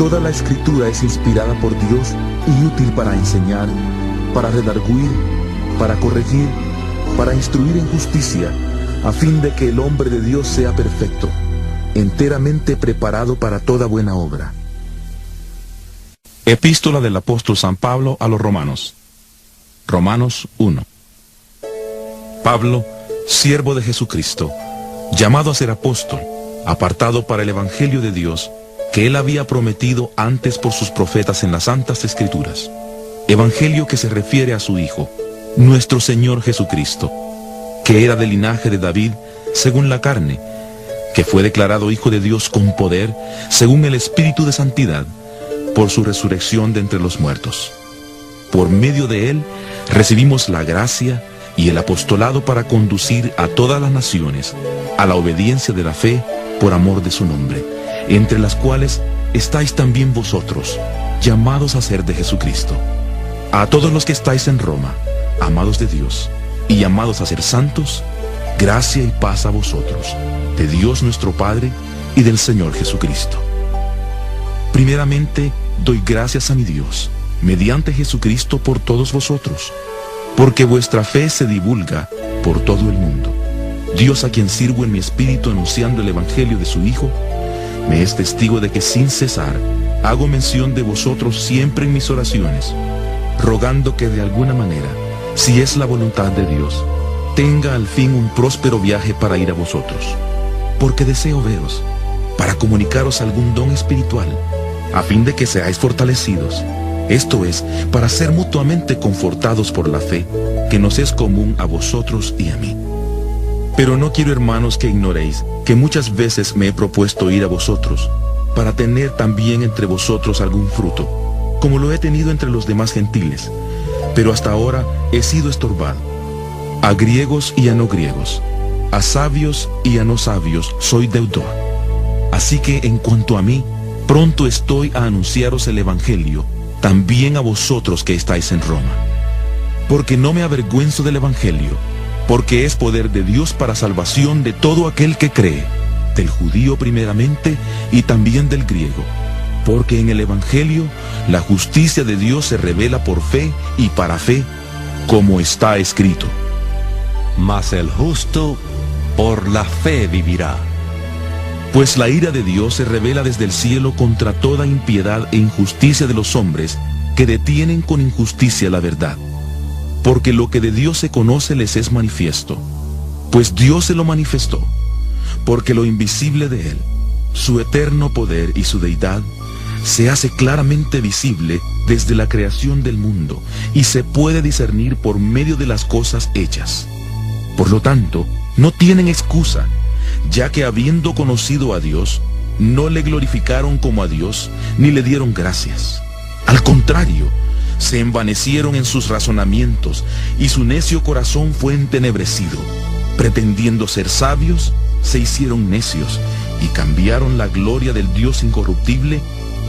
toda la Escritura es inspirada por Dios y útil para enseñar, para redarguir, para corregir, para instruir en justicia, a fin de que el hombre de Dios sea perfecto, enteramente preparado para toda buena obra. Epístola del apóstol San Pablo a los Romanos. Romanos 1. Pablo, siervo de Jesucristo, llamado a ser apóstol, apartado para el Evangelio de Dios, que él había prometido antes por sus profetas en las Santas Escrituras. Evangelio que se refiere a su Hijo, nuestro Señor Jesucristo, que era del linaje de David, según la carne, que fue declarado Hijo de Dios con poder, según el Espíritu de Santidad, por su resurrección de entre los muertos. Por medio de él recibimos la gracia y el apostolado para conducir a todas las naciones a la obediencia de la fe por amor de su nombre, entre las cuales estáis también vosotros, llamados a ser de Jesucristo. A todos los que estáis en Roma, amados de Dios, y llamados a ser santos, gracia y paz a vosotros, de Dios nuestro Padre y del Señor Jesucristo. Primeramente, doy gracias a mi Dios, mediante Jesucristo por todos vosotros, porque vuestra fe se divulga por todo el mundo. Dios, a quien sirvo en mi espíritu anunciando el Evangelio de su Hijo, me es testigo de que sin cesar hago mención de vosotros siempre en mis oraciones, rogando que de alguna manera, si es la voluntad de Dios, tenga al fin un próspero viaje para ir a vosotros, porque deseo veros, para comunicaros algún don espiritual, a fin de que seáis fortalecidos, esto es, para ser mutuamente confortados por la fe, que nos es común a vosotros y a mí. Pero no quiero, hermanos, que ignoréis que muchas veces me he propuesto ir a vosotros, para tener también entre vosotros algún fruto, como lo he tenido entre los demás gentiles, pero hasta ahora he sido estorbado. A griegos y a no griegos, a sabios y a no sabios soy deudor. Así que en cuanto a mí, pronto estoy a anunciaros el Evangelio, también a vosotros que estáis en Roma. Porque no me avergüenzo del Evangelio, porque es poder de Dios para salvación de todo aquel que cree, del judío primeramente y también del griego. Porque en el Evangelio la justicia de Dios se revela por fe y para fe, como está escrito: mas el justo por la fe vivirá. Pues la ira de Dios se revela desde el cielo contra toda impiedad e injusticia de los hombres que detienen con injusticia la verdad. Porque lo que de Dios se conoce les es manifiesto, pues Dios se lo manifestó, porque lo invisible de él, su eterno poder y su deidad, se hace claramente visible desde la creación del mundo y se puede discernir por medio de las cosas hechas. Por lo tanto, no tienen excusa, ya que habiendo conocido a Dios, no le glorificaron como a Dios, ni le dieron gracias. Al contrario, se envanecieron en sus razonamientos, y su necio corazón fue entenebrecido. Pretendiendo ser sabios, se hicieron necios, y cambiaron la gloria del Dios incorruptible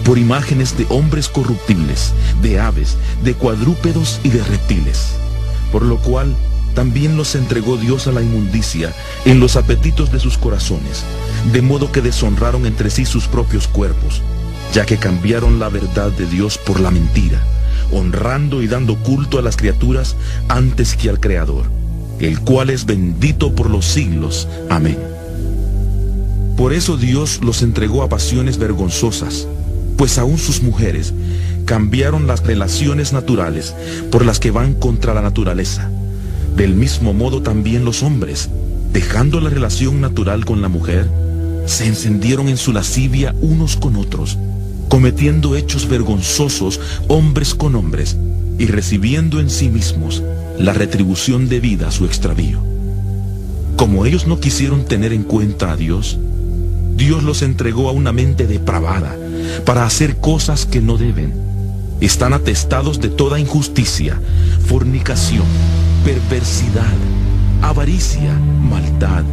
por imágenes de hombres corruptibles, de aves, de cuadrúpedos y de reptiles. Por lo cual, también los entregó Dios a la inmundicia en los apetitos de sus corazones, de modo que deshonraron entre sí sus propios cuerpos, ya que cambiaron la verdad de Dios por la mentira, honrando y dando culto a las criaturas antes que al Creador, el cual es bendito por los siglos. Amén. Por eso Dios los entregó a pasiones vergonzosas, pues aún sus mujeres cambiaron las relaciones naturales por las que van contra la naturaleza. Del mismo modo también los hombres, dejando la relación natural con la mujer, se encendieron en su lascivia unos con otros, cometiendo hechos vergonzosos hombres con hombres, y recibiendo en sí mismos la retribución debida a su extravío. Como ellos no quisieron tener en cuenta a Dios, Dios los entregó a una mente depravada, para hacer cosas que no deben. Están atestados de toda injusticia, fornicación, perversidad, avaricia, maldad,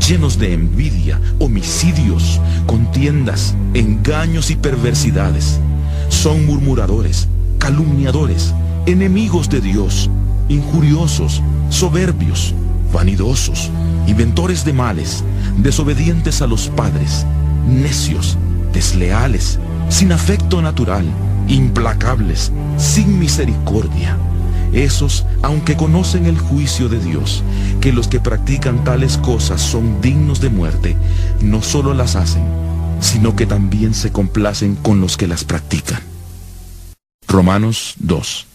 llenos de envidia, homicidios, contiendas, engaños y perversidades. Son murmuradores, calumniadores, enemigos de Dios, injuriosos, soberbios, vanidosos, inventores de males, desobedientes a los padres, necios, desleales, sin afecto natural, implacables, sin misericordia. Esos, aunque conocen el juicio de Dios, que los que practican tales cosas son dignos de muerte, no solo las hacen, sino que también se complacen con los que las practican. Romanos 2.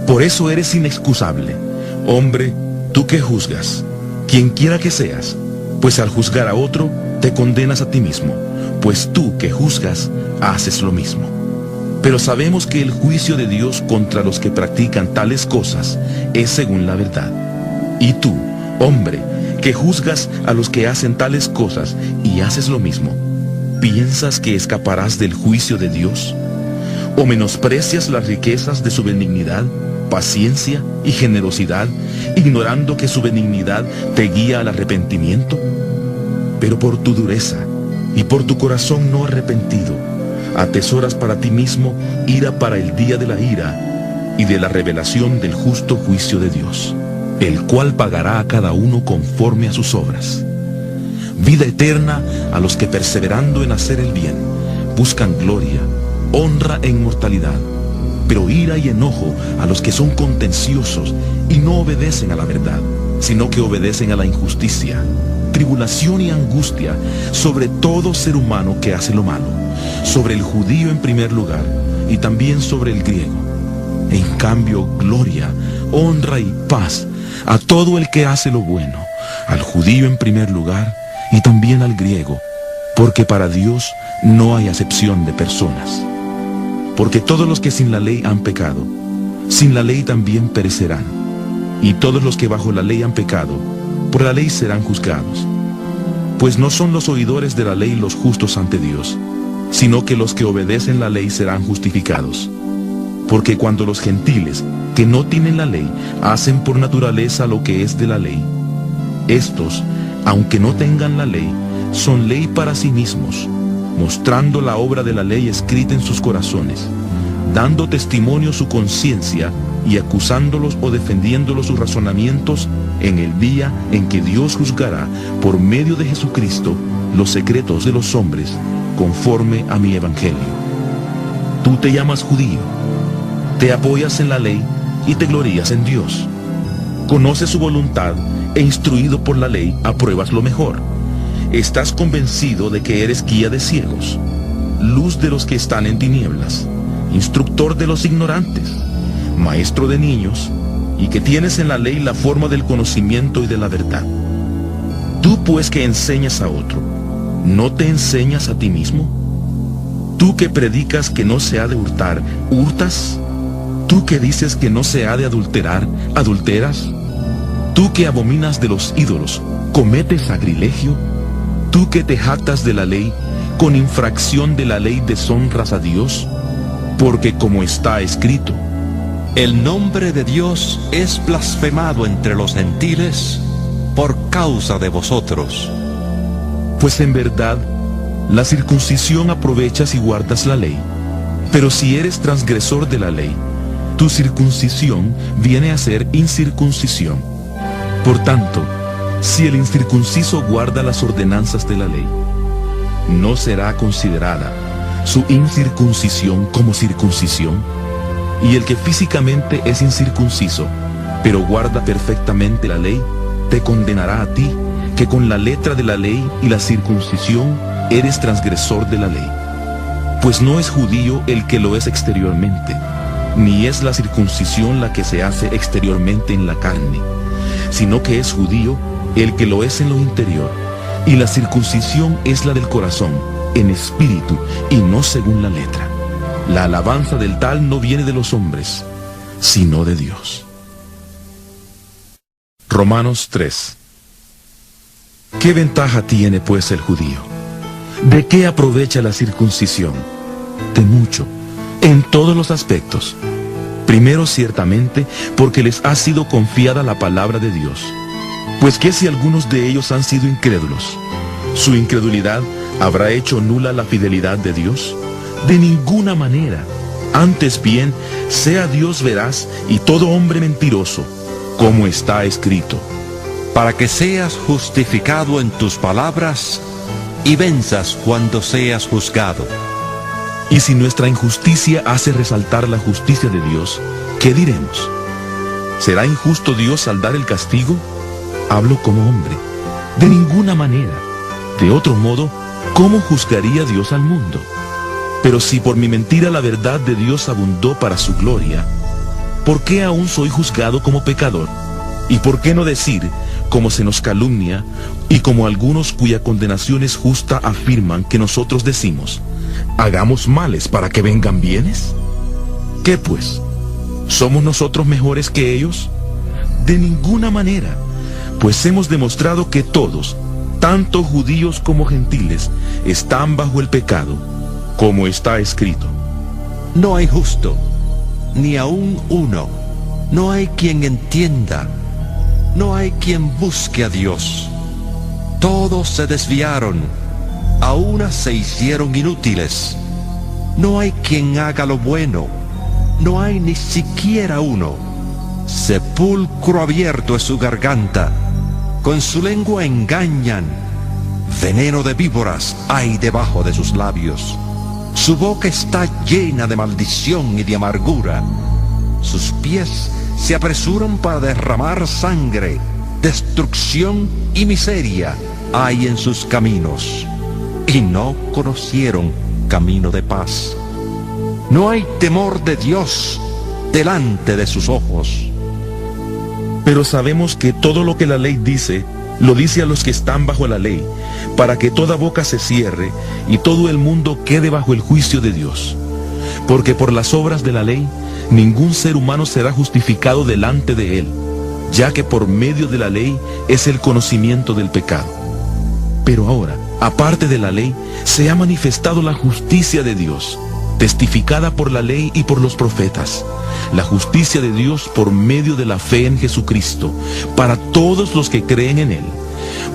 Por eso eres inexcusable, hombre, tú que juzgas, quien quiera que seas, pues al juzgar a otro, te condenas a ti mismo, pues tú que juzgas, haces lo mismo. Pero sabemos que el juicio de Dios contra los que practican tales cosas es según la verdad. Y tú, hombre, que juzgas a los que hacen tales cosas y haces lo mismo, ¿piensas que escaparás del juicio de Dios? ¿O menosprecias las riquezas de su benignidad, paciencia y generosidad, ignorando que su benignidad te guía al arrepentimiento? Pero por tu dureza y por tu corazón no arrepentido, atesoras para ti mismo ira para el día de la ira y de la revelación del justo juicio de Dios, el cual pagará a cada uno conforme a sus obras. Vida eterna a los que perseverando en hacer el bien, buscan gloria, honra e inmortalidad, pero ira y enojo a los que son contenciosos y no obedecen a la verdad, sino que obedecen a la injusticia, tribulación y angustia sobre todo ser humano que hace lo malo, sobre el judío en primer lugar y también sobre el griego. En cambio, gloria, honra y paz a todo el que hace lo bueno, al judío en primer lugar y también al griego, porque para Dios no hay acepción de personas. Porque todos los que sin la ley han pecado, sin la ley también perecerán, y todos los que bajo la ley han pecado, por la ley serán juzgados. Pues no son los oidores de la ley los justos ante Dios, sino que los que obedecen la ley serán justificados. Porque cuando los gentiles, que no tienen la ley, hacen por naturaleza lo que es de la ley, estos, aunque no tengan la ley, son ley para sí mismos, mostrando la obra de la ley escrita en sus corazones, dando testimonio su conciencia y acusándolos o defendiéndolos sus razonamientos en el día en que Dios juzgará por medio de Jesucristo los secretos de los hombres conforme a mi evangelio. Tú te llamas judío, te apoyas en la ley y te glorías en Dios. Conoces su voluntad e instruido por la ley apruebas lo mejor. Estás convencido de que eres guía de ciegos, luz de los que están en tinieblas, instructor de los ignorantes, maestro de niños, y que tienes en la ley la forma del conocimiento y de la verdad. Tú pues que enseñas a otro, ¿no te enseñas a ti mismo? Tú que predicas que no se ha de hurtar, ¿hurtas? Tú que dices que no se ha de adulterar, ¿adulteras? Tú que abominas de los ídolos, ¿cometes sacrilegio? Tú que te jactas de la ley, con infracción de la ley deshonras a Dios, porque como está escrito, el nombre de Dios es blasfemado entre los gentiles por causa de vosotros. Pues en verdad, la circuncisión aprovechas y guardas la ley, pero si eres transgresor de la ley, tu circuncisión viene a ser incircuncisión. Por tanto, si el incircunciso guarda las ordenanzas de la ley, ¿no será considerada su incircuncisión como circuncisión? Y el que físicamente es incircunciso, pero guarda perfectamente la ley, te condenará a ti, que con la letra de la ley y la circuncisión eres transgresor de la ley. Pues no es judío el que lo es exteriormente, ni es la circuncisión la que se hace exteriormente en la carne, sino que es judío el que lo es en lo interior, y la circuncisión es la del corazón, en espíritu y no según la letra. La alabanza del tal no viene de los hombres, sino de Dios. Romanos 3. ¿Qué ventaja tiene pues el judío? ¿De qué aprovecha la circuncisión? De mucho, en todos los aspectos. Primero, ciertamente, porque les ha sido confiada la palabra de Dios. Pues que si algunos de ellos han sido incrédulos, ¿su incredulidad habrá hecho nula la fidelidad de Dios? De ninguna manera. Antes bien, sea Dios veraz y todo hombre mentiroso, como está escrito. Para que seas justificado en tus palabras y venzas cuando seas juzgado. Y si nuestra injusticia hace resaltar la justicia de Dios, ¿qué diremos? ¿Será injusto Dios al dar el castigo? Hablo como hombre. De ninguna manera. De otro modo, ¿cómo juzgaría Dios al mundo? Pero si por mi mentira la verdad de Dios abundó para su gloria, ¿por qué aún soy juzgado como pecador? ¿Y por qué no decir, como se nos calumnia, y como algunos cuya condenación es justa afirman que nosotros decimos, hagamos males para que vengan bienes? ¿Qué pues? ¿Somos nosotros mejores que ellos? De ninguna manera, pues hemos demostrado que todos, tanto judíos como gentiles, están bajo el pecado, como está escrito. No hay justo, ni aun uno. No hay quien entienda. No hay quien busque a Dios. Todos se desviaron. A una se hicieron inútiles. No hay quien haga lo bueno. No hay ni siquiera uno. Sepulcro abierto es su garganta. Con su lengua engañan. Veneno de víboras hay debajo de sus labios. Su boca está llena de maldición y de amargura. Sus pies se apresuran para derramar sangre. Destrucción y miseria hay en sus caminos. Y no conocieron camino de paz. No hay temor de Dios delante de sus ojos. Pero sabemos que todo lo que la ley dice, lo dice a los que están bajo la ley, para que toda boca se cierre y todo el mundo quede bajo el juicio de Dios. Porque por las obras de la ley, ningún ser humano será justificado delante de él, ya que por medio de la ley es el conocimiento del pecado. Pero ahora, aparte de la ley, se ha manifestado la justicia de Dios, testificada por la ley y por los profetas, la justicia de Dios por medio de la fe en Jesucristo, para todos los que creen en Él.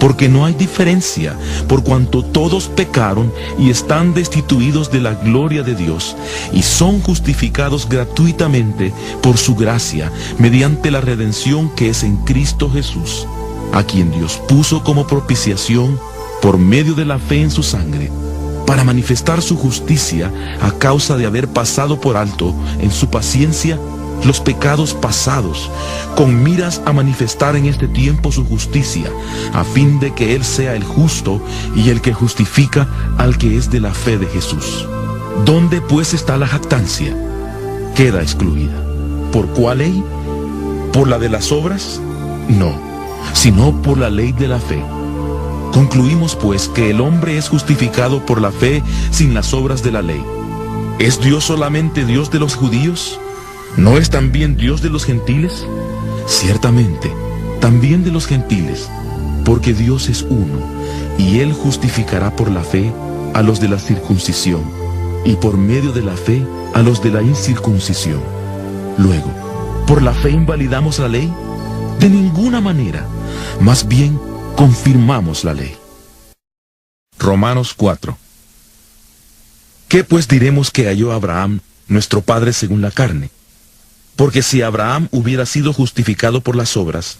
Porque no hay diferencia, por cuanto todos pecaron y están destituidos de la gloria de Dios, y son justificados gratuitamente por su gracia, mediante la redención que es en Cristo Jesús, a quien Dios puso como propiciación por medio de la fe en su sangre, para manifestar su justicia a causa de haber pasado por alto en su paciencia los pecados pasados, con miras a manifestar en este tiempo su justicia, a fin de que Él sea el justo y el que justifica al que es de la fe de Jesús. ¿Dónde pues está la jactancia? Queda excluida. ¿Por cuál ley? ¿Por la de las obras? No, sino por la ley de la fe. Concluimos pues que el hombre es justificado por la fe sin las obras de la ley. ¿Es Dios solamente Dios de los judíos? ¿No es también Dios de los gentiles? Ciertamente, también de los gentiles, porque Dios es uno, y Él justificará por la fe a los de la circuncisión, y por medio de la fe a los de la incircuncisión. Luego, ¿por la fe invalidamos la ley? De ninguna manera, más bien confirmamos la ley. Romanos 4. ¿Qué pues diremos que halló Abraham, nuestro padre según la carne? Porque si Abraham hubiera sido justificado por las obras,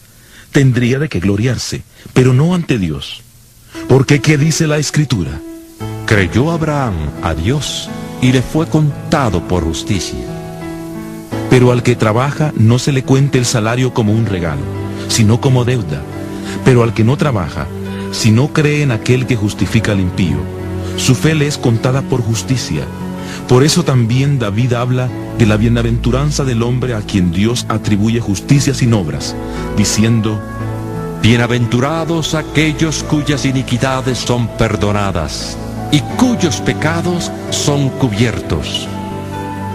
tendría de qué gloriarse, pero no ante Dios. Porque ¿qué dice la Escritura? Creyó Abraham a Dios y le fue contado por justicia. Pero al que trabaja no se le cuente el salario como un regalo, sino como deuda. Pero al que no trabaja, si no cree en aquel que justifica al impío, su fe le es contada por justicia. Por eso también David habla de la bienaventuranza del hombre a quien Dios atribuye justicia sin obras, diciendo: Bienaventurados aquellos cuyas iniquidades son perdonadas y cuyos pecados son cubiertos.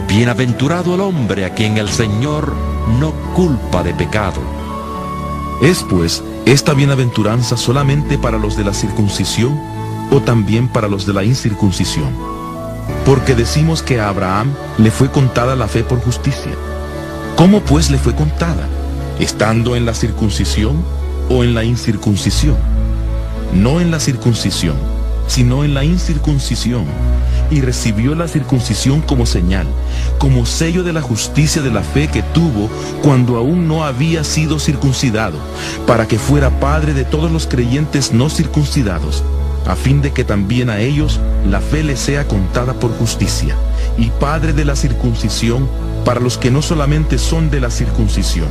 Bienaventurado el hombre a quien el Señor no culpa de pecado. ¿Es pues esta bienaventuranza solamente para los de la circuncisión o también para los de la incircuncisión? Porque decimos que a Abraham le fue contada la fe por justicia. ¿Cómo pues le fue contada? ¿Estando en la circuncisión o en la incircuncisión? No en la circuncisión, sino en la incircuncisión. Y recibió la circuncisión como señal, como sello de la justicia de la fe que tuvo cuando aún no había sido circuncidado, para que fuera padre de todos los creyentes no circuncidados, a fin de que también a ellos la fe les sea contada por justicia, y Padre de la circuncisión para los que no solamente son de la circuncisión,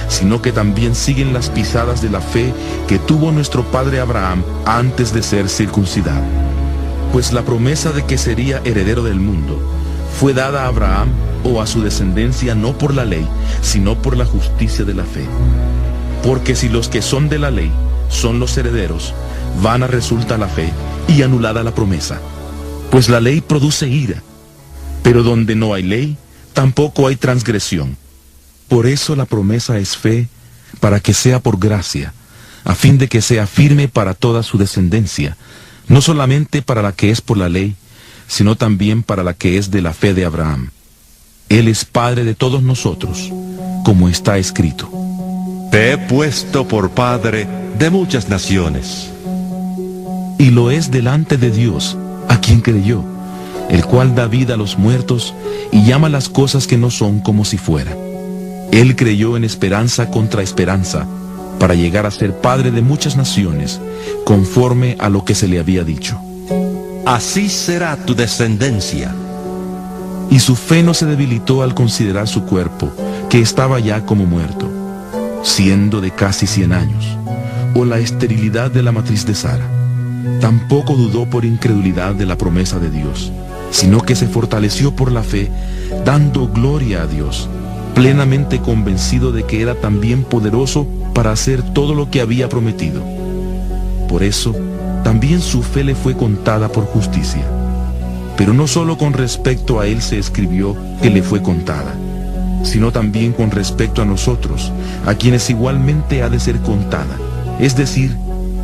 sino que también siguen las pisadas de la fe que tuvo nuestro padre Abraham antes de ser circuncidado. Pues la promesa de que sería heredero del mundo fue dada a Abraham o a su descendencia no por la ley, sino por la justicia de la fe. Porque si los que son de la ley son los herederos, vana resulta la fe y anulada la promesa. Pues la ley produce ira, pero donde no hay ley, tampoco hay transgresión. Por eso la promesa es fe, para que sea por gracia, a fin de que sea firme para toda su descendencia, no solamente para la que es por la ley, sino también para la que es de la fe de Abraham. Él es Padre de todos nosotros, como está escrito: Te he puesto por padre de muchas naciones. Y lo es delante de Dios, a quien creyó, el cual da vida a los muertos y llama las cosas que no son como si fuera. Él creyó en esperanza contra esperanza, para llegar a ser padre de muchas naciones, conforme a lo que se le había dicho: Así será tu descendencia. Y su fe no se debilitó al considerar su cuerpo, que estaba ya como muerto, siendo de casi 100 años, o la esterilidad de la matriz de Sara. Tampoco dudó por incredulidad de la promesa de Dios, sino que se fortaleció por la fe, dando gloria a Dios, plenamente convencido de que era también poderoso para hacer todo lo que había prometido. Por eso, también su fe le fue contada por justicia. Pero no solo con respecto a él se escribió que le fue contada, sino también con respecto a nosotros, a quienes igualmente ha de ser contada, es decir,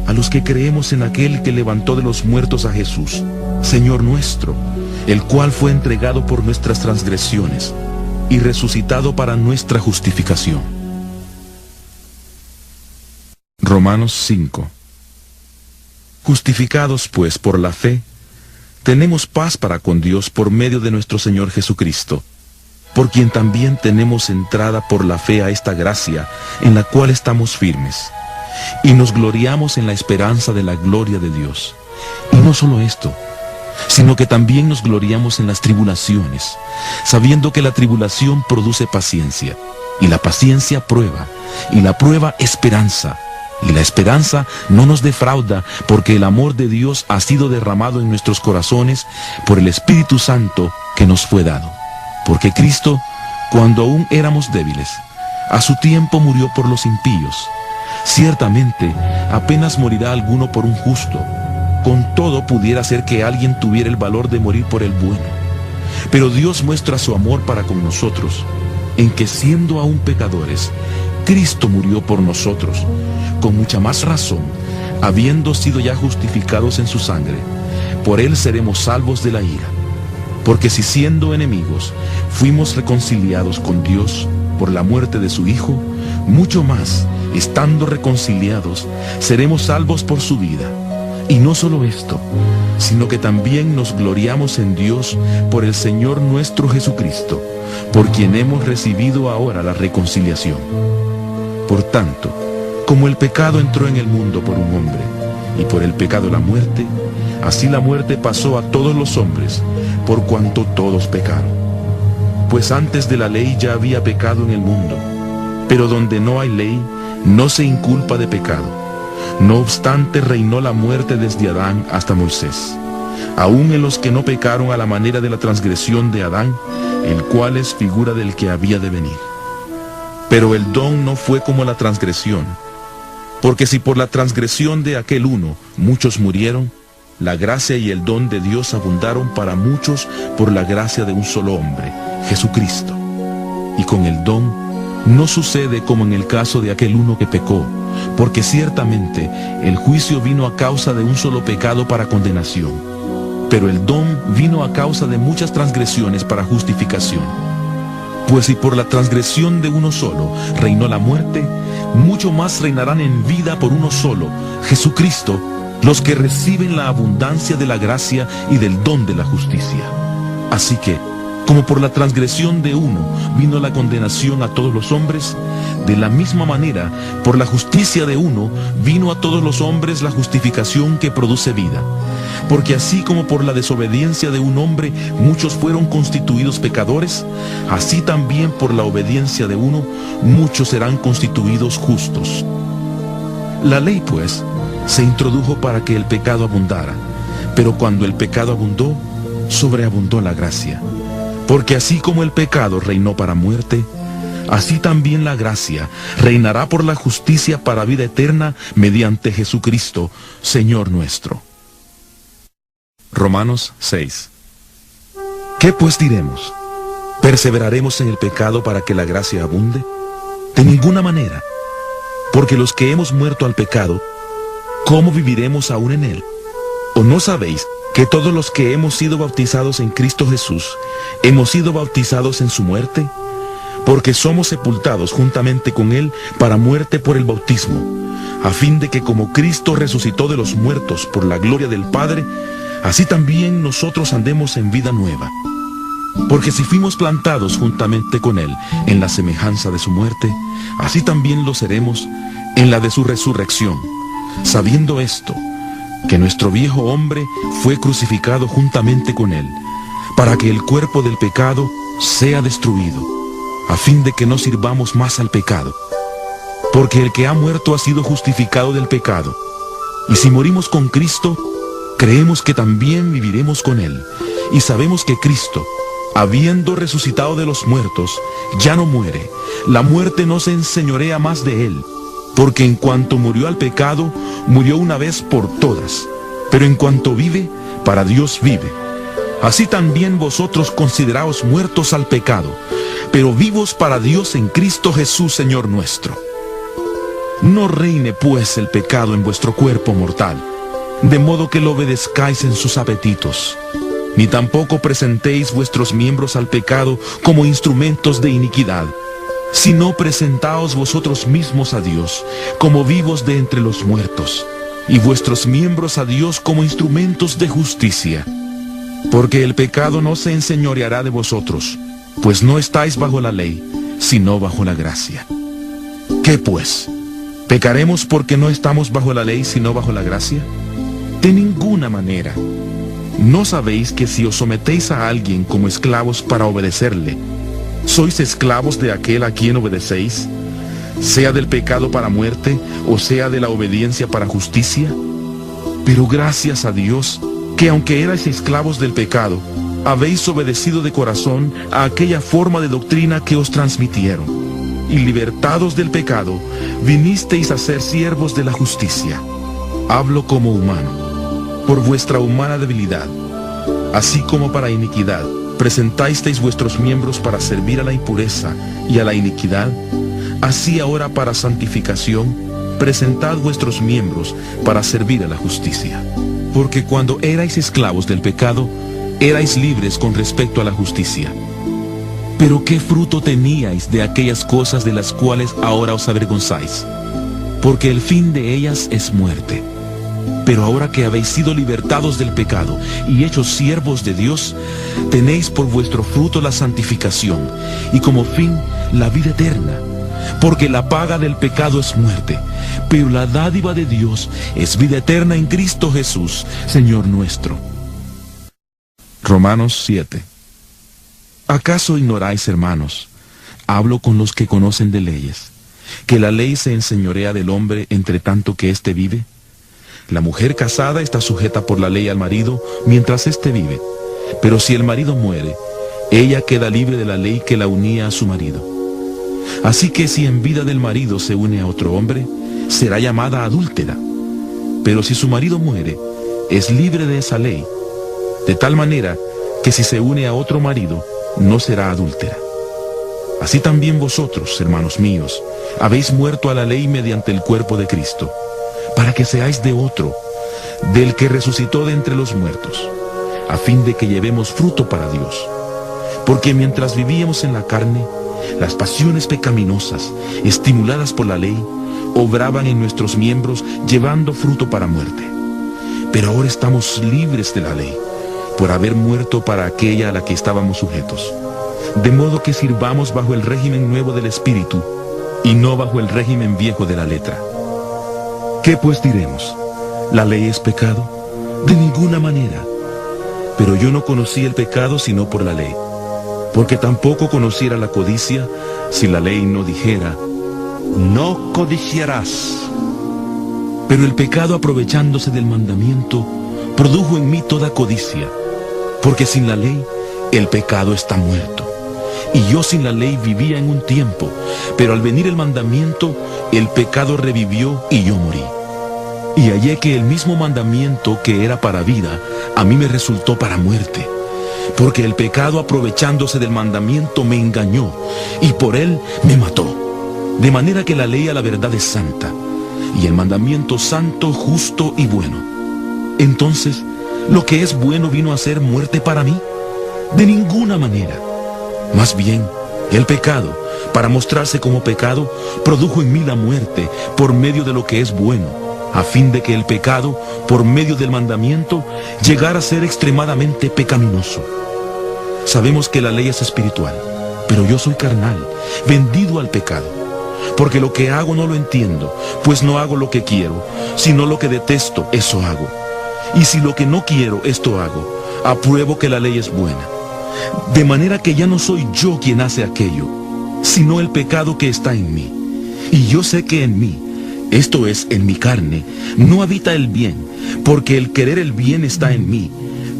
a los que creemos en aquel que levantó de los muertos a Jesús, Señor nuestro, el cual fue entregado por nuestras transgresiones y resucitado para nuestra justificación. Romanos 5. Justificados pues por la fe, tenemos paz para con Dios por medio de nuestro Señor Jesucristo, por quien también tenemos entrada por la fe a esta gracia en la cual estamos firmes, y nos gloriamos en la esperanza de la gloria de Dios. Y no solo esto, sino que también nos gloriamos en las tribulaciones, sabiendo que la tribulación produce paciencia, y la paciencia prueba, y la prueba esperanza, y la esperanza no nos defrauda, porque el amor de Dios ha sido derramado en nuestros corazones por el Espíritu Santo que nos fue dado. Porque Cristo, cuando aún éramos débiles, a su tiempo murió por los impíos. Ciertamente, apenas morirá alguno por un justo. Con todo pudiera ser que alguien tuviera el valor de morir por el bueno. Pero Dios muestra su amor para con nosotros, en que siendo aún pecadores, Cristo murió por nosotros. Con mucha más razón, habiendo sido ya justificados en su sangre, por él seremos salvos de la ira. Porque si siendo enemigos, fuimos reconciliados con Dios por la muerte de su Hijo, mucho más, estando reconciliados, seremos salvos por su vida. Y no solo esto, sino que también nos gloriamos en Dios por el Señor nuestro Jesucristo, por quien hemos recibido ahora la reconciliación. Por tanto, como el pecado entró en el mundo por un hombre, y por el pecado la muerte, así la muerte pasó a todos los hombres, por cuanto todos pecaron. Pues antes de la ley ya había pecado en el mundo, pero donde no hay ley, no se inculpa de pecado. No obstante, reinó la muerte desde Adán hasta Moisés, aun en los que no pecaron a la manera de la transgresión de Adán, el cual es figura del que había de venir. Pero el don no fue como la transgresión, porque si por la transgresión de aquel uno muchos murieron, la gracia y el don de Dios abundaron para muchos por la gracia de un solo hombre, Jesucristo. Y con el don no sucede como en el caso de aquel uno que pecó, porque ciertamente el juicio vino a causa de un solo pecado para condenación, pero el don vino a causa de muchas transgresiones para justificación. Pues si por la transgresión de uno solo reinó la muerte, mucho más reinarán en vida por uno solo, Jesucristo, los que reciben la abundancia de la gracia y del don de la justicia. Así que, como por la transgresión de uno vino la condenación a todos los hombres, de la misma manera, por la justicia de uno, vino a todos los hombres la justificación que produce vida. Porque así como por la desobediencia de un hombre muchos fueron constituidos pecadores, así también por la obediencia de uno muchos serán constituidos justos. La ley, pues, se introdujo para que el pecado abundara, pero cuando el pecado abundó, sobreabundó la gracia. Porque así como el pecado reinó para muerte, así también la gracia reinará por la justicia para vida eterna mediante Jesucristo, Señor nuestro. Romanos 6. ¿Qué pues diremos? ¿Perseveraremos en el pecado para que la gracia abunde? De ninguna manera. Porque los que hemos muerto al pecado, ¿cómo viviremos aún en él? ¿O no sabéis que todos los que hemos sido bautizados en Cristo Jesús, hemos sido bautizados en su muerte? Porque somos sepultados juntamente con él para muerte por el bautismo, a fin de que como Cristo resucitó de los muertos por la gloria del Padre, así también nosotros andemos en vida nueva. Porque si fuimos plantados juntamente con él en la semejanza de su muerte, así también lo seremos en la de su resurrección, sabiendo esto, que nuestro viejo hombre fue crucificado juntamente con él, para que el cuerpo del pecado sea destruido, a fin de que no sirvamos más al pecado. Porque el que ha muerto ha sido justificado del pecado, y si morimos con Cristo, creemos que también viviremos con él, y sabemos que Cristo, habiendo resucitado de los muertos, ya no muere, la muerte no se enseñorea más de él. Porque en cuanto murió al pecado, murió una vez por todas, pero en cuanto vive, para Dios vive. Así también vosotros consideraos muertos al pecado, pero vivos para Dios en Cristo Jesús, Señor nuestro. No reine pues el pecado en vuestro cuerpo mortal, de modo que lo obedezcáis en sus apetitos, ni tampoco presentéis vuestros miembros al pecado como instrumentos de iniquidad, sino presentaos vosotros mismos a Dios como vivos de entre los muertos, y vuestros miembros a Dios como instrumentos de justicia. Porque el pecado no se enseñoreará de vosotros, pues no estáis bajo la ley, sino bajo la gracia. ¿Qué pues? ¿Pecaremos porque no estamos bajo la ley, sino bajo la gracia? De ninguna manera. ¿No sabéis que si os sometéis a alguien como esclavos para obedecerle, sois esclavos de aquel a quien obedecéis, sea del pecado para muerte, o sea de la obediencia para justicia? Pero gracias a Dios, que aunque erais esclavos del pecado, habéis obedecido de corazón a aquella forma de doctrina que os transmitieron, y libertados del pecado, vinisteis a ser siervos de la justicia. Hablo como humano, por vuestra humana debilidad, así como para iniquidad, presentasteis vuestros miembros para servir a la impureza y a la iniquidad, así ahora para santificación, presentad vuestros miembros para servir a la justicia. Porque cuando erais esclavos del pecado, erais libres con respecto a la justicia. Pero ¿qué fruto teníais de aquellas cosas de las cuales ahora os avergonzáis? Porque el fin de ellas es muerte. Pero ahora que habéis sido libertados del pecado y hechos siervos de Dios, tenéis por vuestro fruto la santificación, y como fin la vida eterna. Porque la paga del pecado es muerte, pero la dádiva de Dios es vida eterna en Cristo Jesús, Señor nuestro. Romanos 7. ¿Acaso ignoráis, hermanos? Hablo con los que conocen de leyes, que la ley se enseñorea del hombre entre tanto que éste vive. La mujer casada está sujeta por la ley al marido mientras éste vive, pero si el marido muere, ella queda libre de la ley que la unía a su marido. Así que si en vida del marido se une a otro hombre, será llamada adúltera. Pero si su marido muere, es libre de esa ley, de tal manera que si se une a otro marido, no será adúltera. Así también vosotros, hermanos míos, habéis muerto a la ley mediante el cuerpo de Cristo, para que seáis de otro, del que resucitó de entre los muertos, a fin de que llevemos fruto para Dios. Porque mientras vivíamos en la carne, las pasiones pecaminosas, estimuladas por la ley, obraban en nuestros miembros llevando fruto para muerte. Pero ahora estamos libres de la ley, por haber muerto para aquella a la que estábamos sujetos. De modo que sirvamos bajo el régimen nuevo del Espíritu, y no bajo el régimen viejo de la letra. ¿Qué pues diremos? ¿La ley es pecado? De ninguna manera. Pero yo no conocí el pecado sino por la ley, porque tampoco conociera la codicia si la ley no dijera, no codiciarás. pero el pecado, aprovechándose del mandamiento, produjo en mí toda codicia, porque sin la ley el pecado está muerto. Y yo sin la ley vivía en un tiempo, pero al venir el mandamiento, el pecado revivió y yo morí. Y hallé que el mismo mandamiento que era para vida, a mí me resultó para muerte. Porque el pecado, aprovechándose del mandamiento, me engañó, y por él me mató. De manera que la ley a la verdad es santa, y el mandamiento santo, justo y bueno. Entonces, ¿lo que es bueno vino a ser muerte para mí? De ninguna manera. Más bien, el pecado, para mostrarse como pecado, produjo en mí la muerte por medio de lo que es bueno, a fin de que el pecado, por medio del mandamiento, llegara a ser extremadamente pecaminoso. Sabemos que la ley es espiritual, pero yo soy carnal, vendido al pecado. Porque lo que hago no lo entiendo, pues no hago lo que quiero, sino lo que detesto, eso hago. Y si lo que no quiero, esto hago, apruebo que la ley es buena. De manera que ya no soy yo quien hace aquello, sino el pecado que está en mí. Y yo sé que en mí, esto es, en mi carne, no habita el bien, porque el querer el bien está en mí,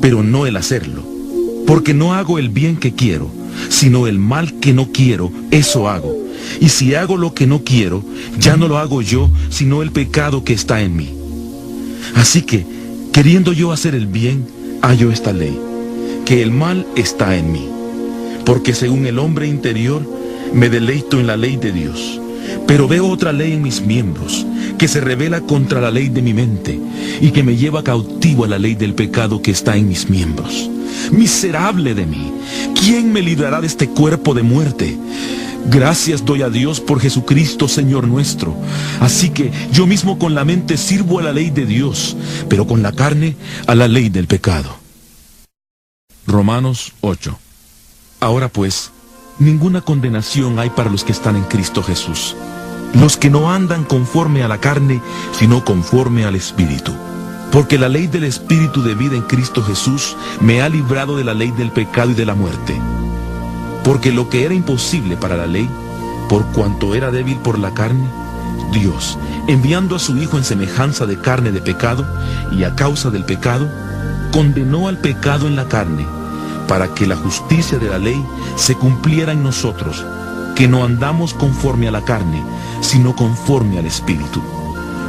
pero no el hacerlo. Porque no hago el bien que quiero, sino el mal que no quiero, eso hago. Y si hago lo que no quiero, ya no lo hago yo, sino el pecado que está en mí. Así que, queriendo yo hacer el bien, hallo esta ley, que el mal está en mí. Porque según el hombre interior, me deleito en la ley de Dios. Pero veo otra ley en mis miembros, que se rebela contra la ley de mi mente, y que me lleva cautivo a la ley del pecado que está en mis miembros. Miserable de mí, ¿quién me librará de este cuerpo de muerte? Gracias doy a Dios por Jesucristo, Señor nuestro. Así que yo mismo con la mente sirvo a la ley de Dios, pero con la carne a la ley del pecado. Romanos 8. Ahora pues, ninguna condenación hay para los que están en Cristo Jesús, los que no andan conforme a la carne, sino conforme al Espíritu. Porque la ley del Espíritu de vida en Cristo Jesús me ha librado de la ley del pecado y de la muerte. Porque lo que era imposible para la ley, por cuanto era débil por la carne, Dios, enviando a su Hijo en semejanza de carne de pecado, y a causa del pecado, condenó al pecado en la carne, para que la justicia de la ley se cumpliera en nosotros, que no andamos conforme a la carne, sino conforme al Espíritu.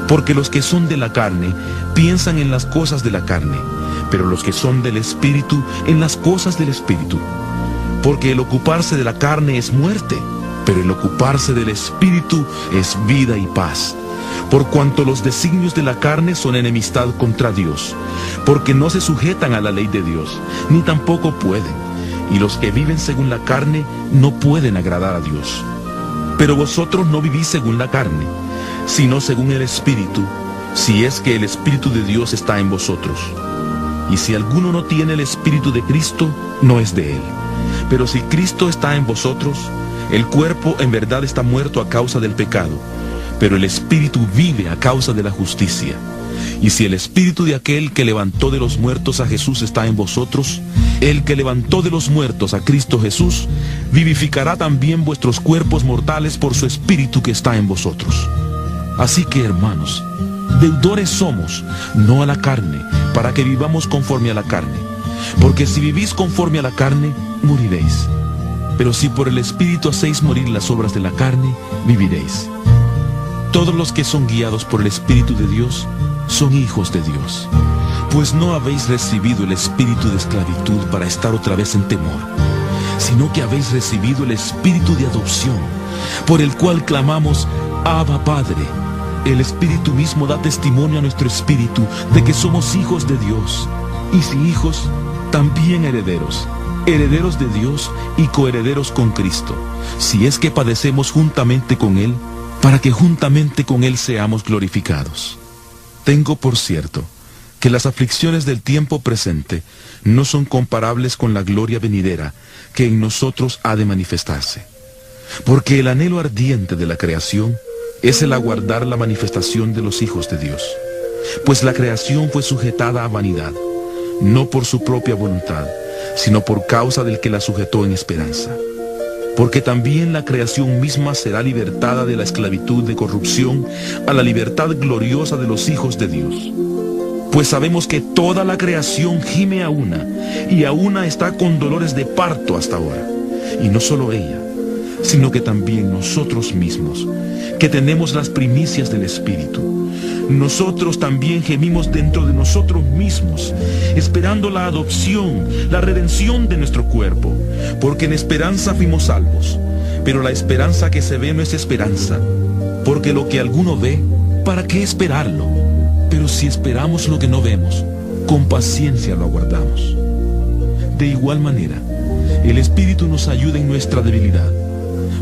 Porque los que son de la carne piensan en las cosas de la carne, pero los que son del Espíritu en las cosas del Espíritu. Porque el ocuparse de la carne es muerte, pero el ocuparse del Espíritu es vida y paz. Por cuanto los designios de la carne son enemistad contra Dios, porque no se sujetan a la ley de Dios, ni tampoco pueden, y los que viven según la carne no pueden agradar a Dios. Pero vosotros no vivís según la carne, sino según el Espíritu, si es que el Espíritu de Dios está en vosotros. Y si alguno no tiene el Espíritu de Cristo, no es de él. Pero si Cristo está en vosotros, el cuerpo en verdad está muerto a causa del pecado, pero el Espíritu vive a causa de la justicia. Y si el Espíritu de aquel que levantó de los muertos a Jesús está en vosotros, el que levantó de los muertos a Cristo Jesús, vivificará también vuestros cuerpos mortales por su Espíritu que está en vosotros. Así que, hermanos, deudores somos, no a la carne, para que vivamos conforme a la carne. Porque si vivís conforme a la carne, moriréis. Pero si por el Espíritu hacéis morir las obras de la carne, viviréis. Todos los que son guiados por el Espíritu de Dios, son hijos de Dios. Pues no habéis recibido el espíritu de esclavitud para estar otra vez en temor, sino que habéis recibido el Espíritu de adopción, por el cual clamamos, Abba Padre. El Espíritu mismo da testimonio a nuestro espíritu de que somos hijos de Dios, y si hijos, también herederos, herederos de Dios y coherederos con Cristo, si es que padecemos juntamente con Él, para que juntamente con Él seamos glorificados. Tengo por cierto que las aflicciones del tiempo presente no son comparables con la gloria venidera que en nosotros ha de manifestarse. Porque el anhelo ardiente de la creación es el aguardar la manifestación de los hijos de Dios. Pues la creación fue sujetada a vanidad, no por su propia voluntad, sino por causa del que la sujetó en esperanza. Porque también la creación misma será libertada de la esclavitud de corrupción a la libertad gloriosa de los hijos de Dios. Pues sabemos que toda la creación gime a una, y a una está con dolores de parto hasta ahora. Y no solo ella, sino que también nosotros mismos, que tenemos las primicias del Espíritu. Nosotros también gemimos dentro de nosotros mismos, esperando la adopción, la redención de nuestro cuerpo, porque en esperanza fuimos salvos. Pero la esperanza que se ve no es esperanza, porque lo que alguno ve, ¿para qué esperarlo? Pero si esperamos lo que no vemos, con paciencia lo aguardamos. De igual manera, el Espíritu nos ayuda en nuestra debilidad.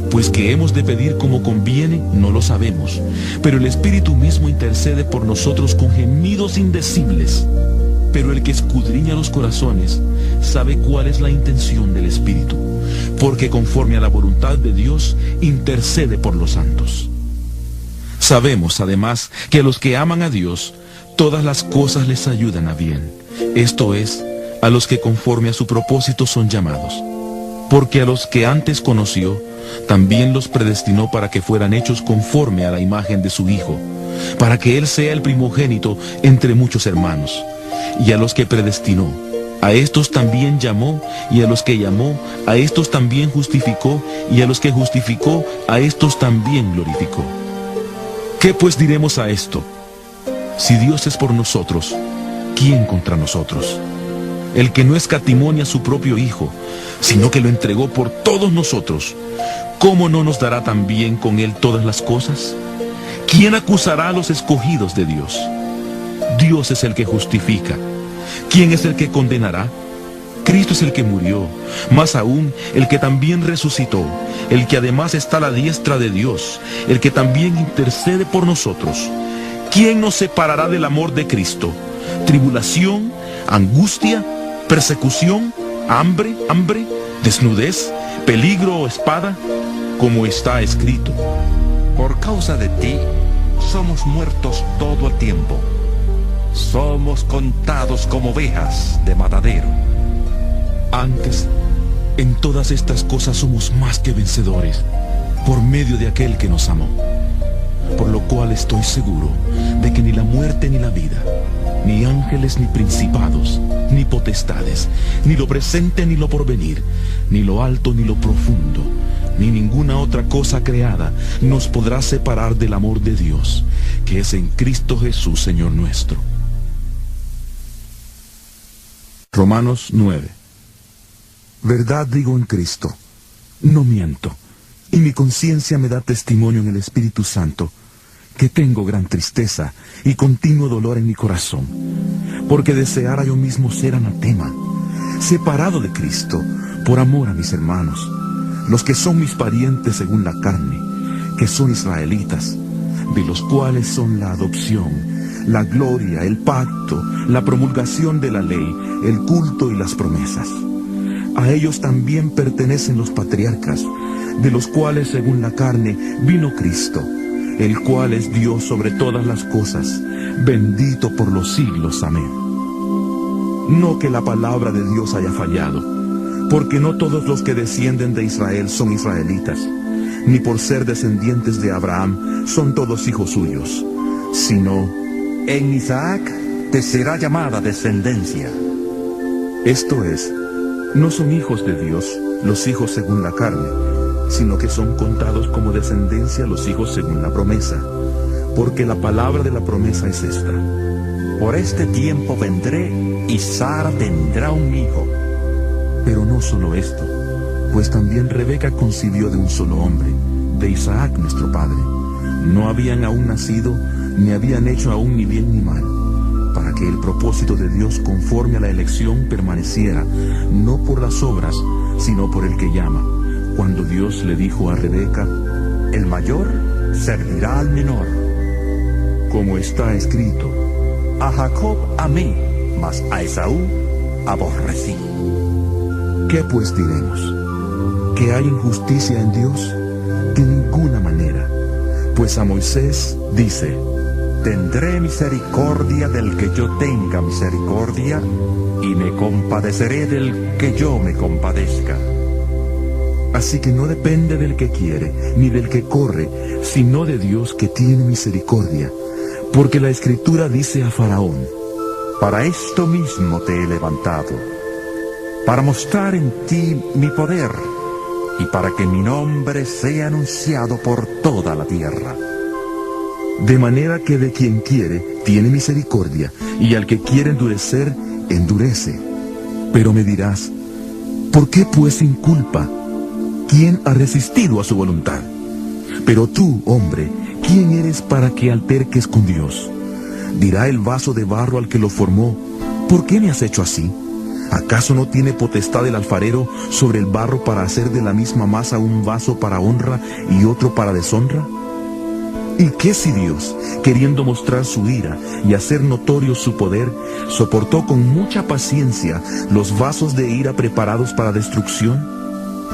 Pues que hemos de pedir como conviene, no lo sabemos, pero el Espíritu mismo intercede por nosotros con gemidos indecibles. Pero el que escudriña los corazones sabe cuál es la intención del Espíritu, porque conforme a la voluntad de Dios intercede por los santos. Sabemos además que a los que aman a Dios, todas las cosas les ayudan a bien, esto es, a los que conforme a su propósito son llamados. Porque a los que antes conoció, también los predestinó para que fueran hechos conforme a la imagen de su Hijo, para que Él sea el primogénito entre muchos hermanos. Y a los que predestinó, a estos también llamó, y a los que llamó, a estos también justificó, y a los que justificó, a estos también glorificó. ¿Qué pues diremos a esto? Si Dios es por nosotros, ¿quién contra nosotros? El que no escatimó ni a su propio Hijo, sino que lo entregó por todos nosotros, ¿cómo no nos dará también con Él todas las cosas? ¿Quién acusará a los escogidos de Dios? Dios es el que justifica. ¿Quién es el que condenará? Cristo es el que murió, más aún el que también resucitó, el que además está a la diestra de Dios, el que también intercede por nosotros. ¿Quién nos separará del amor de Cristo? ¿Tribulación, angustia, persecución, hambre, desnudez, peligro o espada? Como está escrito: Por causa de ti, somos muertos todo el tiempo. Somos contados como ovejas de matadero. Antes, en todas estas cosas somos más que vencedores, por medio de aquel que nos amó. Por lo cual estoy seguro de que ni la muerte ni la vida, ni ángeles ni principados, ni potestades, ni lo presente ni lo porvenir, ni lo alto ni lo profundo, ni ninguna otra cosa creada nos podrá separar del amor de Dios, que es en Cristo Jesús, Señor nuestro. Romanos 9. Verdad digo en Cristo, no miento, y mi conciencia me da testimonio en el Espíritu Santo, que tengo gran tristeza y continuo dolor en mi corazón, porque deseara yo mismo ser anatema, separado de Cristo, por amor a mis hermanos, los que son mis parientes según la carne, que son israelitas, de los cuales son la adopción, la gloria, el pacto, la promulgación de la ley, el culto y las promesas. A ellos también pertenecen los patriarcas, de los cuales según la carne vino Cristo, el cual es Dios sobre todas las cosas, bendito por los siglos. Amén. No que la palabra de Dios haya fallado, porque no todos los que descienden de Israel son israelitas, ni por ser descendientes de Abraham son todos hijos suyos, sino en Isaac te será llamada descendencia. Esto es, no son hijos de Dios los hijos según la carne, sino que son contados como descendencia los hijos según la promesa, porque la palabra de la promesa es esta: Por este tiempo vendré y Sara tendrá un hijo. Pero no solo esto, pues también Rebeca concibió de un solo hombre, de Isaac nuestro padre. No habían aún nacido, ni habían hecho aún ni bien ni mal, para que el propósito de Dios conforme a la elección permaneciera, no por las obras, sino por el que llama. Cuando Dios le dijo a Rebeca: El mayor servirá al menor. Como está escrito: A Jacob amé, mas a Esaú aborrecí. ¿Qué pues diremos? ¿Que hay injusticia en Dios? De ninguna manera. Pues a Moisés dice: Tendré misericordia del que yo tenga misericordia, y me compadeceré del que yo me compadezca. Así que no depende del que quiere, ni del que corre, sino de Dios que tiene misericordia. Porque la Escritura dice a Faraón: Para esto mismo te he levantado, para mostrar en ti mi poder, y para que mi nombre sea anunciado por toda la tierra. De manera que de quien quiere, tiene misericordia, y al que quiere endurecer, endurece. Pero me dirás: ¿por qué pues sin culpa? ¿Quién ha resistido a su voluntad? Pero tú, hombre, ¿quién eres para que alterques con Dios? Dirá el vaso de barro al que lo formó: ¿por qué me has hecho así? ¿Acaso no tiene potestad el alfarero sobre el barro para hacer de la misma masa un vaso para honra y otro para deshonra? ¿Y qué si Dios, queriendo mostrar su ira y hacer notorio su poder, soportó con mucha paciencia los vasos de ira preparados para destrucción?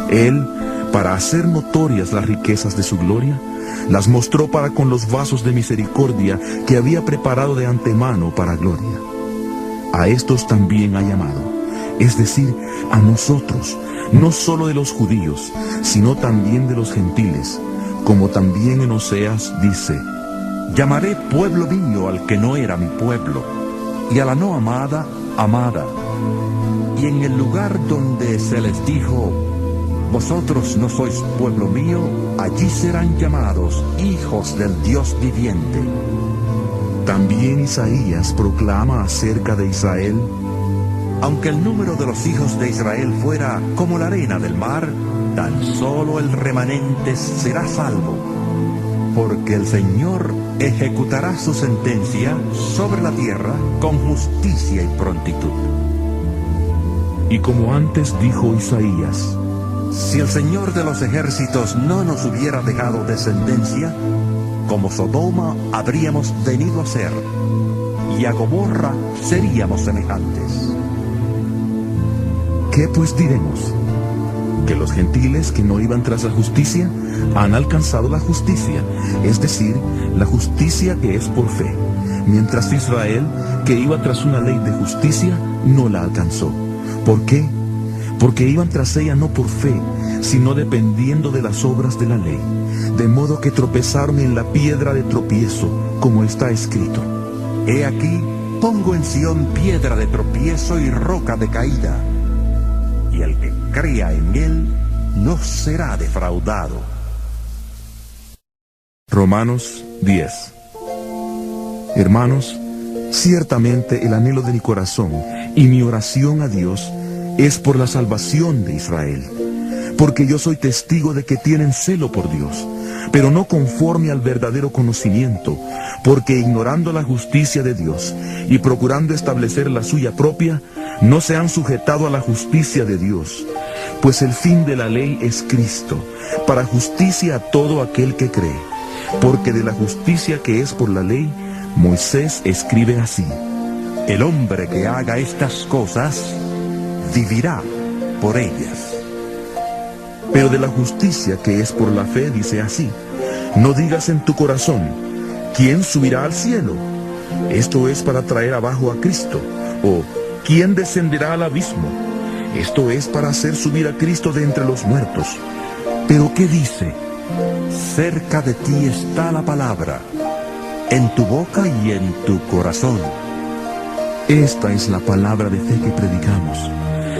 Él, para hacer notorias las riquezas de su gloria, las mostró para con los vasos de misericordia que había preparado de antemano para gloria. A estos también ha llamado, es decir, a nosotros, no solo de los judíos, sino también de los gentiles, como también en Oseas dice: Llamaré pueblo mío al que no era mi pueblo, y a la no amada, amada. Y en el lugar donde se les dijo: Vosotros no sois pueblo mío, allí serán llamados hijos del Dios viviente. También Isaías proclama acerca de Israel: Aunque el número de los hijos de Israel fuera como la arena del mar, tan solo el remanente será salvo, porque el Señor ejecutará su sentencia sobre la tierra con justicia y prontitud. Y como antes dijo Isaías: Si el Señor de los ejércitos no nos hubiera dejado descendencia, como Sodoma habríamos venido a ser, y a Gomorra seríamos semejantes. ¿Qué pues diremos? ¿Que los gentiles que no iban tras la justicia han alcanzado la justicia, es decir, la justicia que es por fe, mientras Israel, que iba tras una ley de justicia, no la alcanzó? ¿Por qué? Porque iban tras ella no por fe, sino dependiendo de las obras de la ley, de modo que tropezaron en la piedra de tropiezo, como está escrito: He aquí, pongo en Sión piedra de tropiezo y roca de caída, y el que crea en él no será defraudado. Romanos 10. Hermanos, ciertamente el anhelo de mi corazón y mi oración a Dios es por la salvación de Israel, porque yo soy testigo de que tienen celo por Dios, pero no conforme al verdadero conocimiento, porque ignorando la justicia de Dios y procurando establecer la suya propia, no se han sujetado a la justicia de Dios, pues el fin de la ley es Cristo, para justicia a todo aquel que cree, porque de la justicia que es por la ley, Moisés escribe así: El hombre que haga estas cosas vivirá por ellas. Pero de la justicia que es por la fe dice así: No digas en tu corazón: ¿quién subirá al cielo? Esto es para traer abajo a Cristo. O ¿quién descenderá al abismo? Esto es para hacer subir a Cristo de entre los muertos. Pero ¿qué dice? Cerca de ti está la palabra, en tu boca y en tu corazón. Esta es la palabra de fe que predicamos.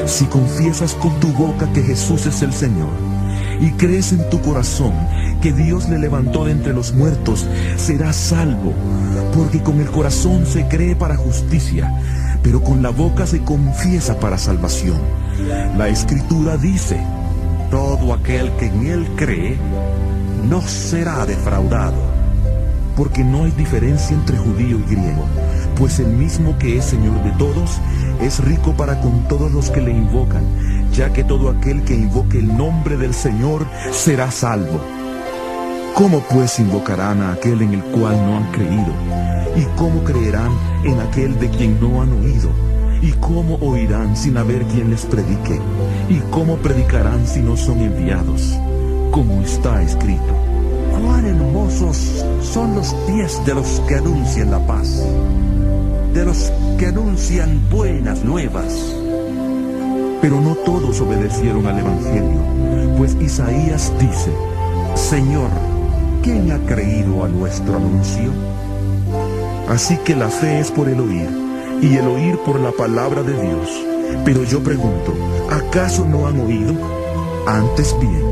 Si confiesas con tu boca que Jesús es el Señor, y crees en tu corazón que Dios le levantó de entre los muertos, serás salvo, porque con el corazón se cree para justicia, pero con la boca se confiesa para salvación. La Escritura dice: Todo aquel que en él cree no será defraudado. Porque no hay diferencia entre judío y griego, pues el mismo que es Señor de todos, es rico para con todos los que le invocan, ya que todo aquel que invoque el nombre del Señor será salvo. ¿Cómo pues invocarán a aquel en el cual no han creído? ¿Y cómo creerán en aquel de quien no han oído? ¿Y cómo oirán sin haber quien les predique? ¿Y cómo predicarán si no son enviados? como está escrito. Cuán hermosos son los pies de los que anuncian la paz, de los que anuncian buenas nuevas. Pero no todos obedecieron al Evangelio, pues Isaías dice: Señor, ¿quién ha creído a nuestro anuncio? Así que la fe es por el oír, y el oír por la palabra de Dios. Pero yo pregunto, ¿acaso no han oído? Antes bien,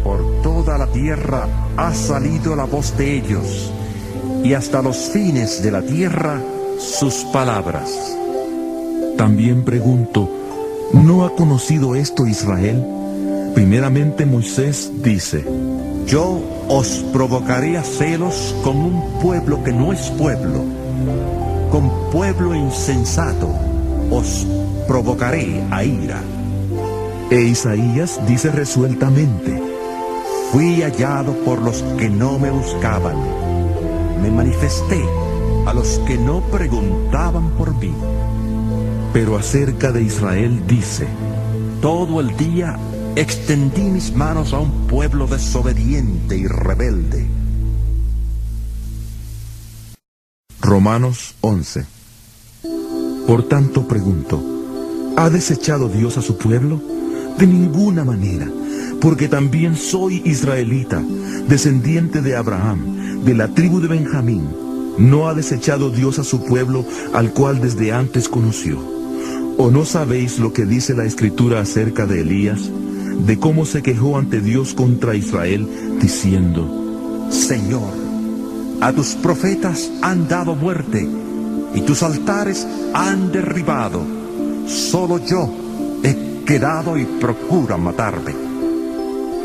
por toda la tierra ha salido la voz de ellos, y hasta los fines de la tierra sus palabras. También pregunto, ¿no ha conocido esto Israel? Primeramente Moisés dice: Yo os provocaré a celos con un pueblo que no es pueblo, con pueblo insensato os provocaré a ira. E Isaías dice resueltamente: Fui hallado por los que no me buscaban, me manifesté a los que no preguntaban por mí. Pero acerca de Israel dice: Todo el día extendí mis manos a un pueblo desobediente y rebelde. Romanos 11. Por tanto pregunto, ¿ha desechado Dios a su pueblo? De ninguna manera, porque también soy israelita, descendiente de Abraham, de la tribu de Benjamín. ¿No ha desechado Dios a su pueblo, al cual desde antes conoció? ¿O no sabéis lo que dice la Escritura acerca de Elías, de cómo se quejó ante Dios contra Israel, diciendo: Señor, a tus profetas han dado muerte, y tus altares han derribado. Solo yo he quedado y procuran matarme.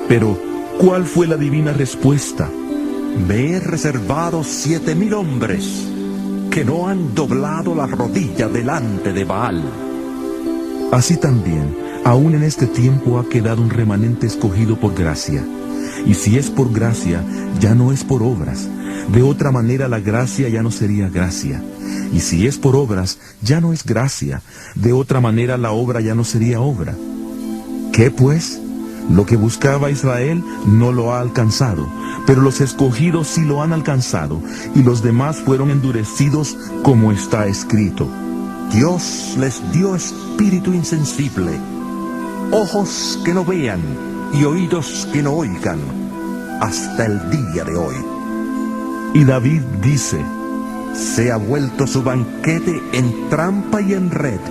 Pero, ¿cuál fue la divina respuesta? Me he reservado 7,000 hombres que no han doblado la rodilla delante de Baal. Así también, aún en este tiempo ha quedado un remanente escogido por gracia. Y si es por gracia, ya no es por obras. De otra manera la gracia ya no sería gracia. Y si es por obras, ya no es gracia. De otra manera la obra ya no sería obra. ¿Qué pues? Lo que buscaba Israel no lo ha alcanzado, pero los escogidos sí lo han alcanzado, y los demás fueron endurecidos, como está escrito: Dios les dio espíritu insensible, ojos que no vean y oídos que no oigan, hasta el día de hoy. Y David dice: Se ha vuelto su banquete en trampa y en red,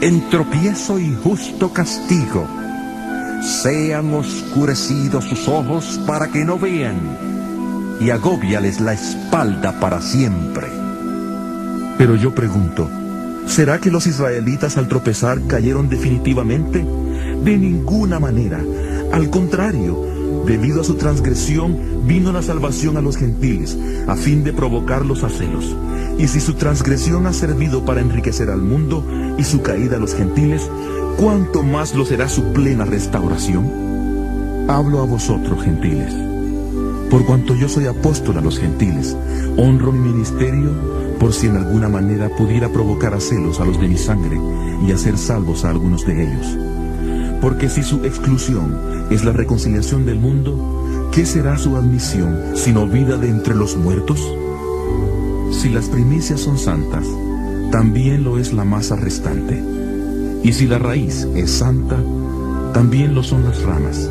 en tropiezo y justo castigo. Sean oscurecidos sus ojos para que no vean, y agóbiales la espalda para siempre. Pero yo pregunto, ¿será que los israelitas al tropezar cayeron definitivamente? De ninguna manera. Al contrario, debido a su transgresión vino la salvación a los gentiles, a fin de provocarlos a celos. Y si su transgresión ha servido para enriquecer al mundo y su caída a los gentiles, ¿cuánto más lo será su plena restauración? Hablo a vosotros, gentiles. Por cuanto yo soy apóstol a los gentiles, honro mi ministerio, por si en alguna manera pudiera provocar a celos a los de mi sangre y hacer salvos a algunos de ellos. Porque si su exclusión es la reconciliación del mundo, ¿qué será su admisión sino vida de entre los muertos? Si las primicias son santas, también lo es la masa restante. Y si la raíz es santa, también lo son las ramas.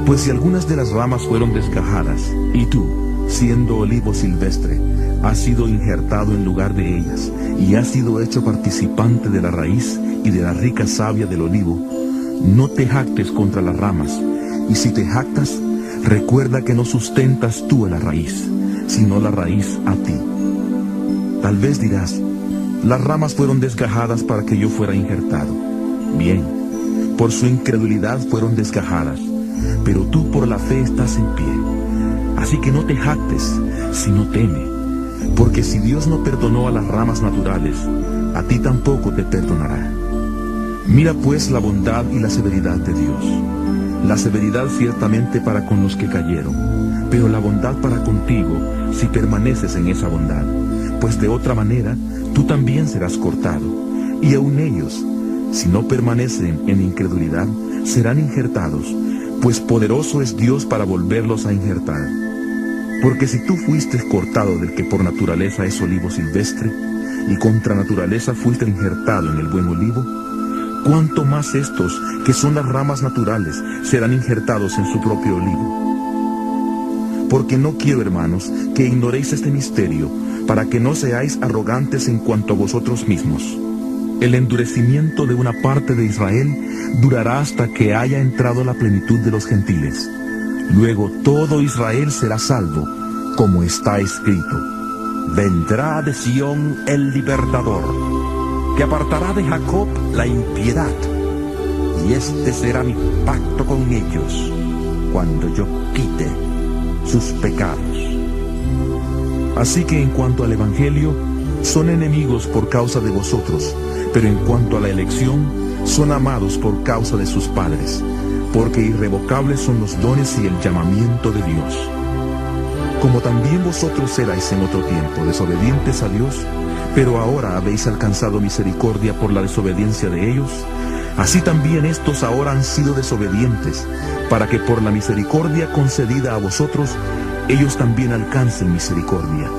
Pues si algunas de las ramas fueron desgajadas, y tú, siendo olivo silvestre, has sido injertado en lugar de ellas, y has sido hecho participante de la raíz y de la rica savia del olivo, no te jactes contra las ramas, y si te jactas, recuerda que no sustentas tú a la raíz, sino la raíz a ti. Tal vez dirás: las ramas fueron desgajadas para que yo fuera injertado. Bien, por su incredulidad fueron desgajadas, pero tú por la fe estás en pie. Así que no te jactes, sino teme, porque si Dios no perdonó a las ramas naturales, a ti tampoco te perdonará. Mira pues la bondad y la severidad de Dios. La severidad ciertamente para con los que cayeron, pero la bondad para contigo si permaneces en esa bondad, pues de otra manera tú también serás cortado, y aun ellos, si no permanecen en incredulidad, serán injertados, pues poderoso es Dios para volverlos a injertar. Porque si tú fuiste cortado del que por naturaleza es olivo silvestre, y contra naturaleza fuiste injertado en el buen olivo, cuánto más estos, que son las ramas naturales, serán injertados en su propio olivo. Porque no quiero, hermanos, que ignoréis este misterio, para que no seáis arrogantes en cuanto a vosotros mismos. El endurecimiento de una parte de Israel durará hasta que haya entrado la plenitud de los gentiles. Luego todo Israel será salvo, como está escrito. Vendrá de Sión el libertador, que apartará de Jacob la impiedad, y este será mi pacto con ellos, cuando yo quite sus pecados. Así que en cuanto al Evangelio, son enemigos por causa de vosotros, pero en cuanto a la elección, son amados por causa de sus padres, porque irrevocables son los dones y el llamamiento de Dios. Como también vosotros erais en otro tiempo desobedientes a Dios, pero ahora habéis alcanzado misericordia por la desobediencia de ellos, así también estos ahora han sido desobedientes, para que por la misericordia concedida a vosotros, ellos también alcancen misericordia.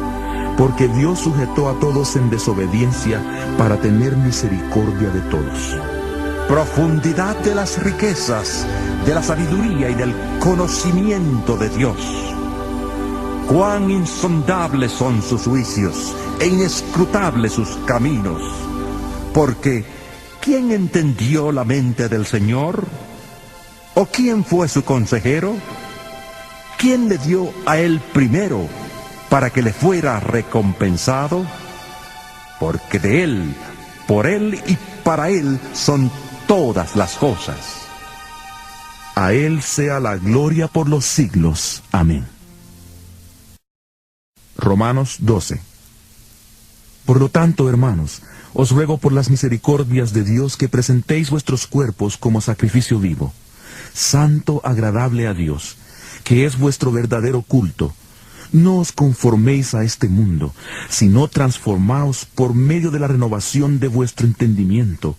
Porque Dios sujetó a todos en desobediencia para tener misericordia de todos. Profundidad de las riquezas, de la sabiduría y del conocimiento de Dios. Cuán insondables son sus juicios e inescrutables sus caminos. Porque, ¿quién entendió la mente del Señor? ¿O quién fue su consejero? ¿Quién le dio a él primero para que le fuera recompensado? Porque de él, por él y para él son todas las cosas. A él sea la gloria por los siglos. Amén. Romanos 12. Por lo tanto, hermanos, os ruego por las misericordias de Dios que presentéis vuestros cuerpos como sacrificio vivo, santo, agradable a Dios, que es vuestro verdadero culto. No os conforméis a este mundo, sino transformaos por medio de la renovación de vuestro entendimiento,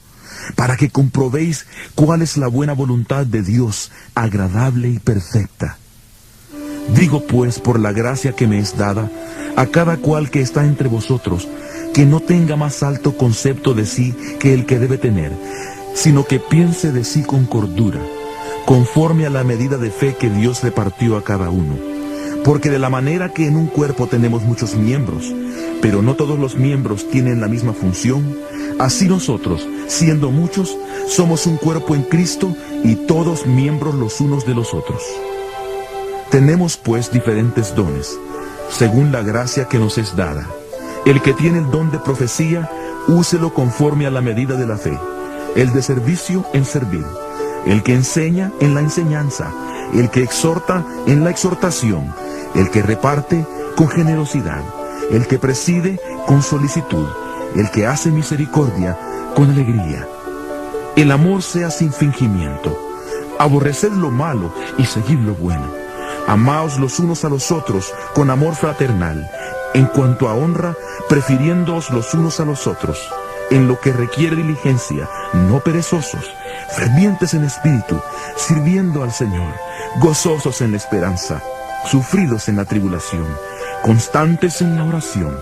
para que comprobéis cuál es la buena voluntad de Dios, agradable y perfecta. Digo pues, por la gracia que me es dada, a cada cual que está entre vosotros, que no tenga más alto concepto de sí que el que debe tener, sino que piense de sí con cordura, conforme a la medida de fe que Dios repartió a cada uno. Porque de la manera que en un cuerpo tenemos muchos miembros, pero no todos los miembros tienen la misma función, así nosotros, siendo muchos, somos un cuerpo en Cristo y todos miembros los unos de los otros. Tenemos pues diferentes dones, según la gracia que nos es dada. El que tiene el don de profecía, úselo conforme a la medida de la fe. El de servicio, en servir. El que enseña, en la enseñanza. El que exhorta, en la exhortación. El que reparte, con generosidad. El que preside, con solicitud. El que hace misericordia, con alegría. El amor sea sin fingimiento. Aborreced lo malo y seguid lo bueno. Amaos los unos a los otros con amor fraternal, en cuanto a honra, prefiriéndoos los unos a los otros, en lo que requiere diligencia, no perezosos, fervientes en espíritu, sirviendo al Señor, gozosos en la esperanza, sufridos en la tribulación, constantes en la oración.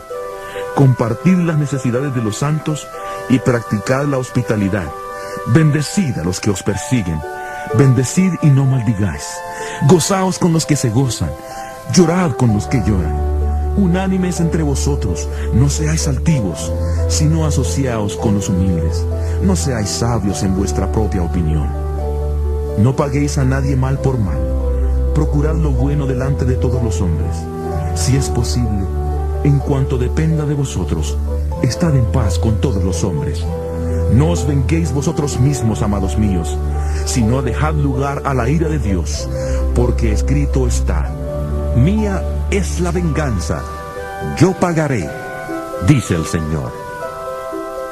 Compartid las necesidades de los santos y practicad la hospitalidad. Bendecid a los que os persiguen, bendecid y no maldigáis. Gozaos con los que se gozan, llorad con los que lloran. Unánimes entre vosotros, no seáis altivos, sino asociaos con los humildes. No seáis sabios en vuestra propia opinión. No paguéis a nadie mal por mal. Procurad lo bueno delante de todos los hombres. Si es posible, en cuanto dependa de vosotros, estad en paz con todos los hombres. No os venguéis vosotros mismos, amados míos, sino dejad lugar a la ira de Dios, porque escrito está: Mía es la venganza, yo pagaré, dice el Señor.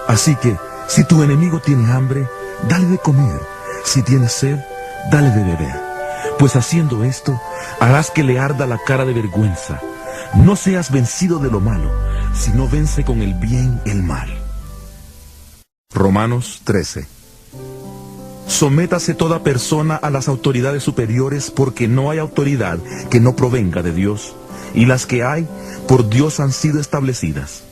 Así que, si tu enemigo tiene hambre, dale de comer. Si tiene sed, dale de beber. Pues haciendo esto, harás que le arda la cara de vergüenza. No seas vencido de lo malo, sino vence con el bien el mal. Romanos 13. Sométase toda persona a las autoridades superiores, porque no hay autoridad que no provenga de Dios, y las que hay, por Dios han sido establecidas.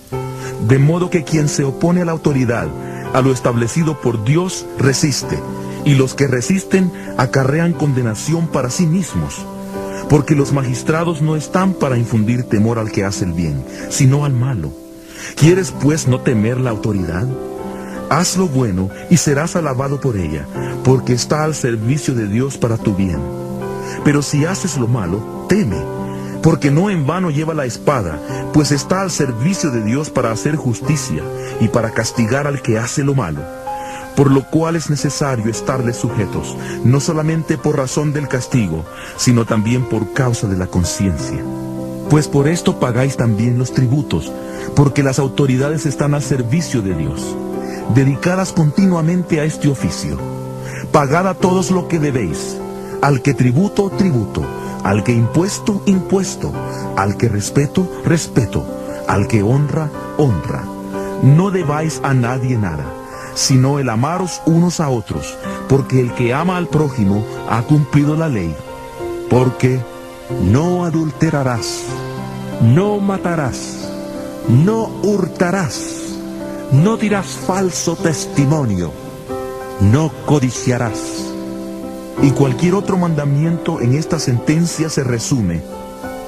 De modo que quien se opone a la autoridad, a lo establecido por Dios, resiste, y los que resisten acarrean condenación para sí mismos, porque los magistrados no están para infundir temor al que hace el bien, sino al malo. ¿Quieres pues no temer la autoridad? Haz lo bueno y serás alabado por ella, porque está al servicio de Dios para tu bien. Pero si haces lo malo, teme, porque no en vano lleva la espada, pues está al servicio de Dios para hacer justicia y para castigar al que hace lo malo. Por lo cual es necesario estarles sujetos, no solamente por razón del castigo, sino también por causa de la conciencia. Pues por esto pagáis también los tributos, porque las autoridades están al servicio de Dios, dedicadas continuamente a este oficio. Pagad a todos lo que debéis, al que tributo, tributo, al que impuesto, impuesto, al que respeto, respeto, al que honra, honra. No debáis a nadie nada, sino el amaros unos a otros, porque el que ama al prójimo ha cumplido la ley. Porque no adulterarás, no matarás, no hurtarás, no dirás falso testimonio, no codiciarás. Y cualquier otro mandamiento en esta sentencia se resume: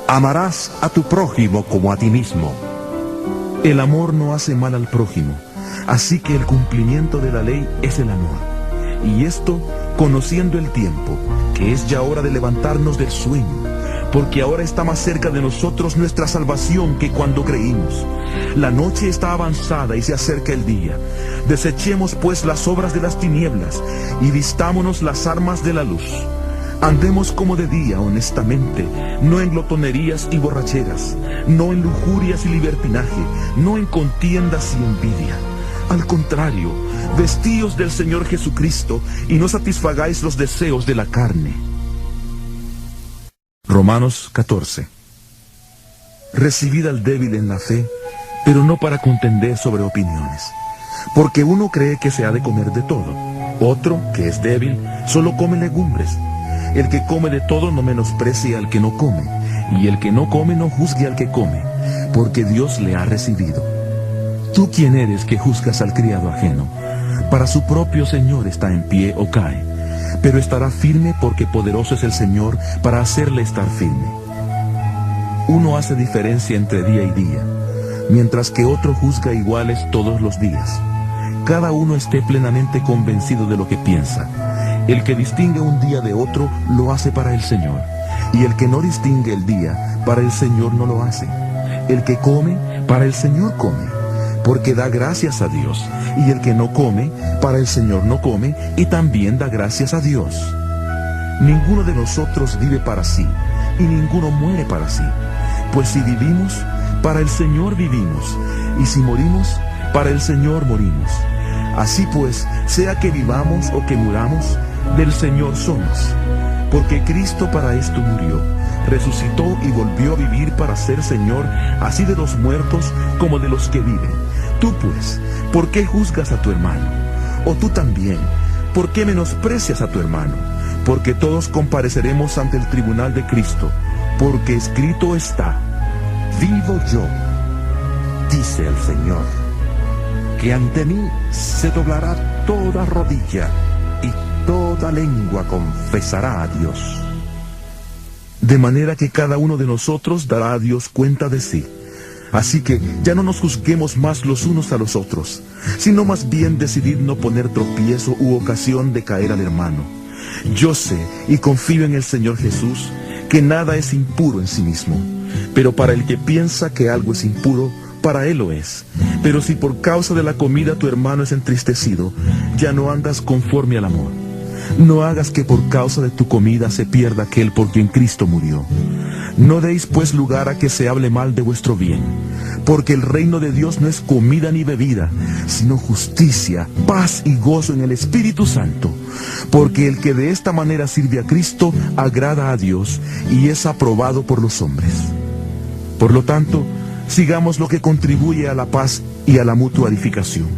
amarás a tu prójimo como a ti mismo. El amor no hace mal al prójimo, así que el cumplimiento de la ley es el amor. Y esto, conociendo el tiempo, que es ya hora de levantarnos del sueño, porque ahora está más cerca de nosotros nuestra salvación que cuando creímos. La noche está avanzada y se acerca el día. Desechemos pues las obras de las tinieblas y vistámonos las armas de la luz. Andemos como de día honestamente, no en glotonerías y borracheras, no en lujurias y libertinaje, no en contiendas y envidia. Al contrario, vestíos del Señor Jesucristo y no satisfagáis los deseos de la carne. Romanos 14. Recibid al débil en la fe, pero no para contender sobre opiniones. Porque uno cree que se ha de comer de todo, otro, que es débil, solo come legumbres. El que come de todo no menosprecie al que no come, y el que no come no juzgue al que come, porque Dios le ha recibido. ¿Tú quién eres que juzgas al criado ajeno? Para su propio Señor está en pie o cae, pero estará firme porque poderoso es el Señor para hacerle estar firme. Uno hace diferencia entre día y día, mientras que otro juzga iguales todos los días. Cada uno esté plenamente convencido de lo que piensa. El que distingue un día de otro lo hace para el Señor, y el que no distingue el día, para el Señor no lo hace. El que come, para el Señor come, porque da gracias a Dios, y el que no come, para el Señor no come, y también da gracias a Dios. Ninguno de nosotros vive para sí, y ninguno muere para sí. Pues si vivimos, para el Señor vivimos, y si morimos, para el Señor morimos. Así pues, sea que vivamos o que muramos, del Señor somos. Porque Cristo para esto murió, resucitó y volvió a vivir para ser Señor, así de los muertos como de los que viven. Tú pues, ¿por qué juzgas a tu hermano? O tú también, ¿por qué menosprecias a tu hermano? Porque todos compareceremos ante el tribunal de Cristo, porque escrito está: vivo yo, dice el Señor, que ante mí se doblará toda rodilla y toda lengua confesará a Dios. De manera que cada uno de nosotros dará a Dios cuenta de sí. Así que ya no nos juzguemos más los unos a los otros, sino más bien decidid no poner tropiezo u ocasión de caer al hermano. Yo sé y confío en el Señor Jesús que nada es impuro en sí mismo, pero para el que piensa que algo es impuro, para él lo es. Pero si por causa de la comida tu hermano es entristecido, ya no andas conforme al amor. No hagas que por causa de tu comida se pierda aquel por quien Cristo murió. No deis pues lugar a que se hable mal de vuestro bien, porque el reino de Dios no es comida ni bebida, sino justicia, paz y gozo en el Espíritu Santo. Porque el que de esta manera sirve a Cristo agrada a Dios y es aprobado por los hombres. Por lo tanto, sigamos lo que contribuye a la paz y a la mutua edificación.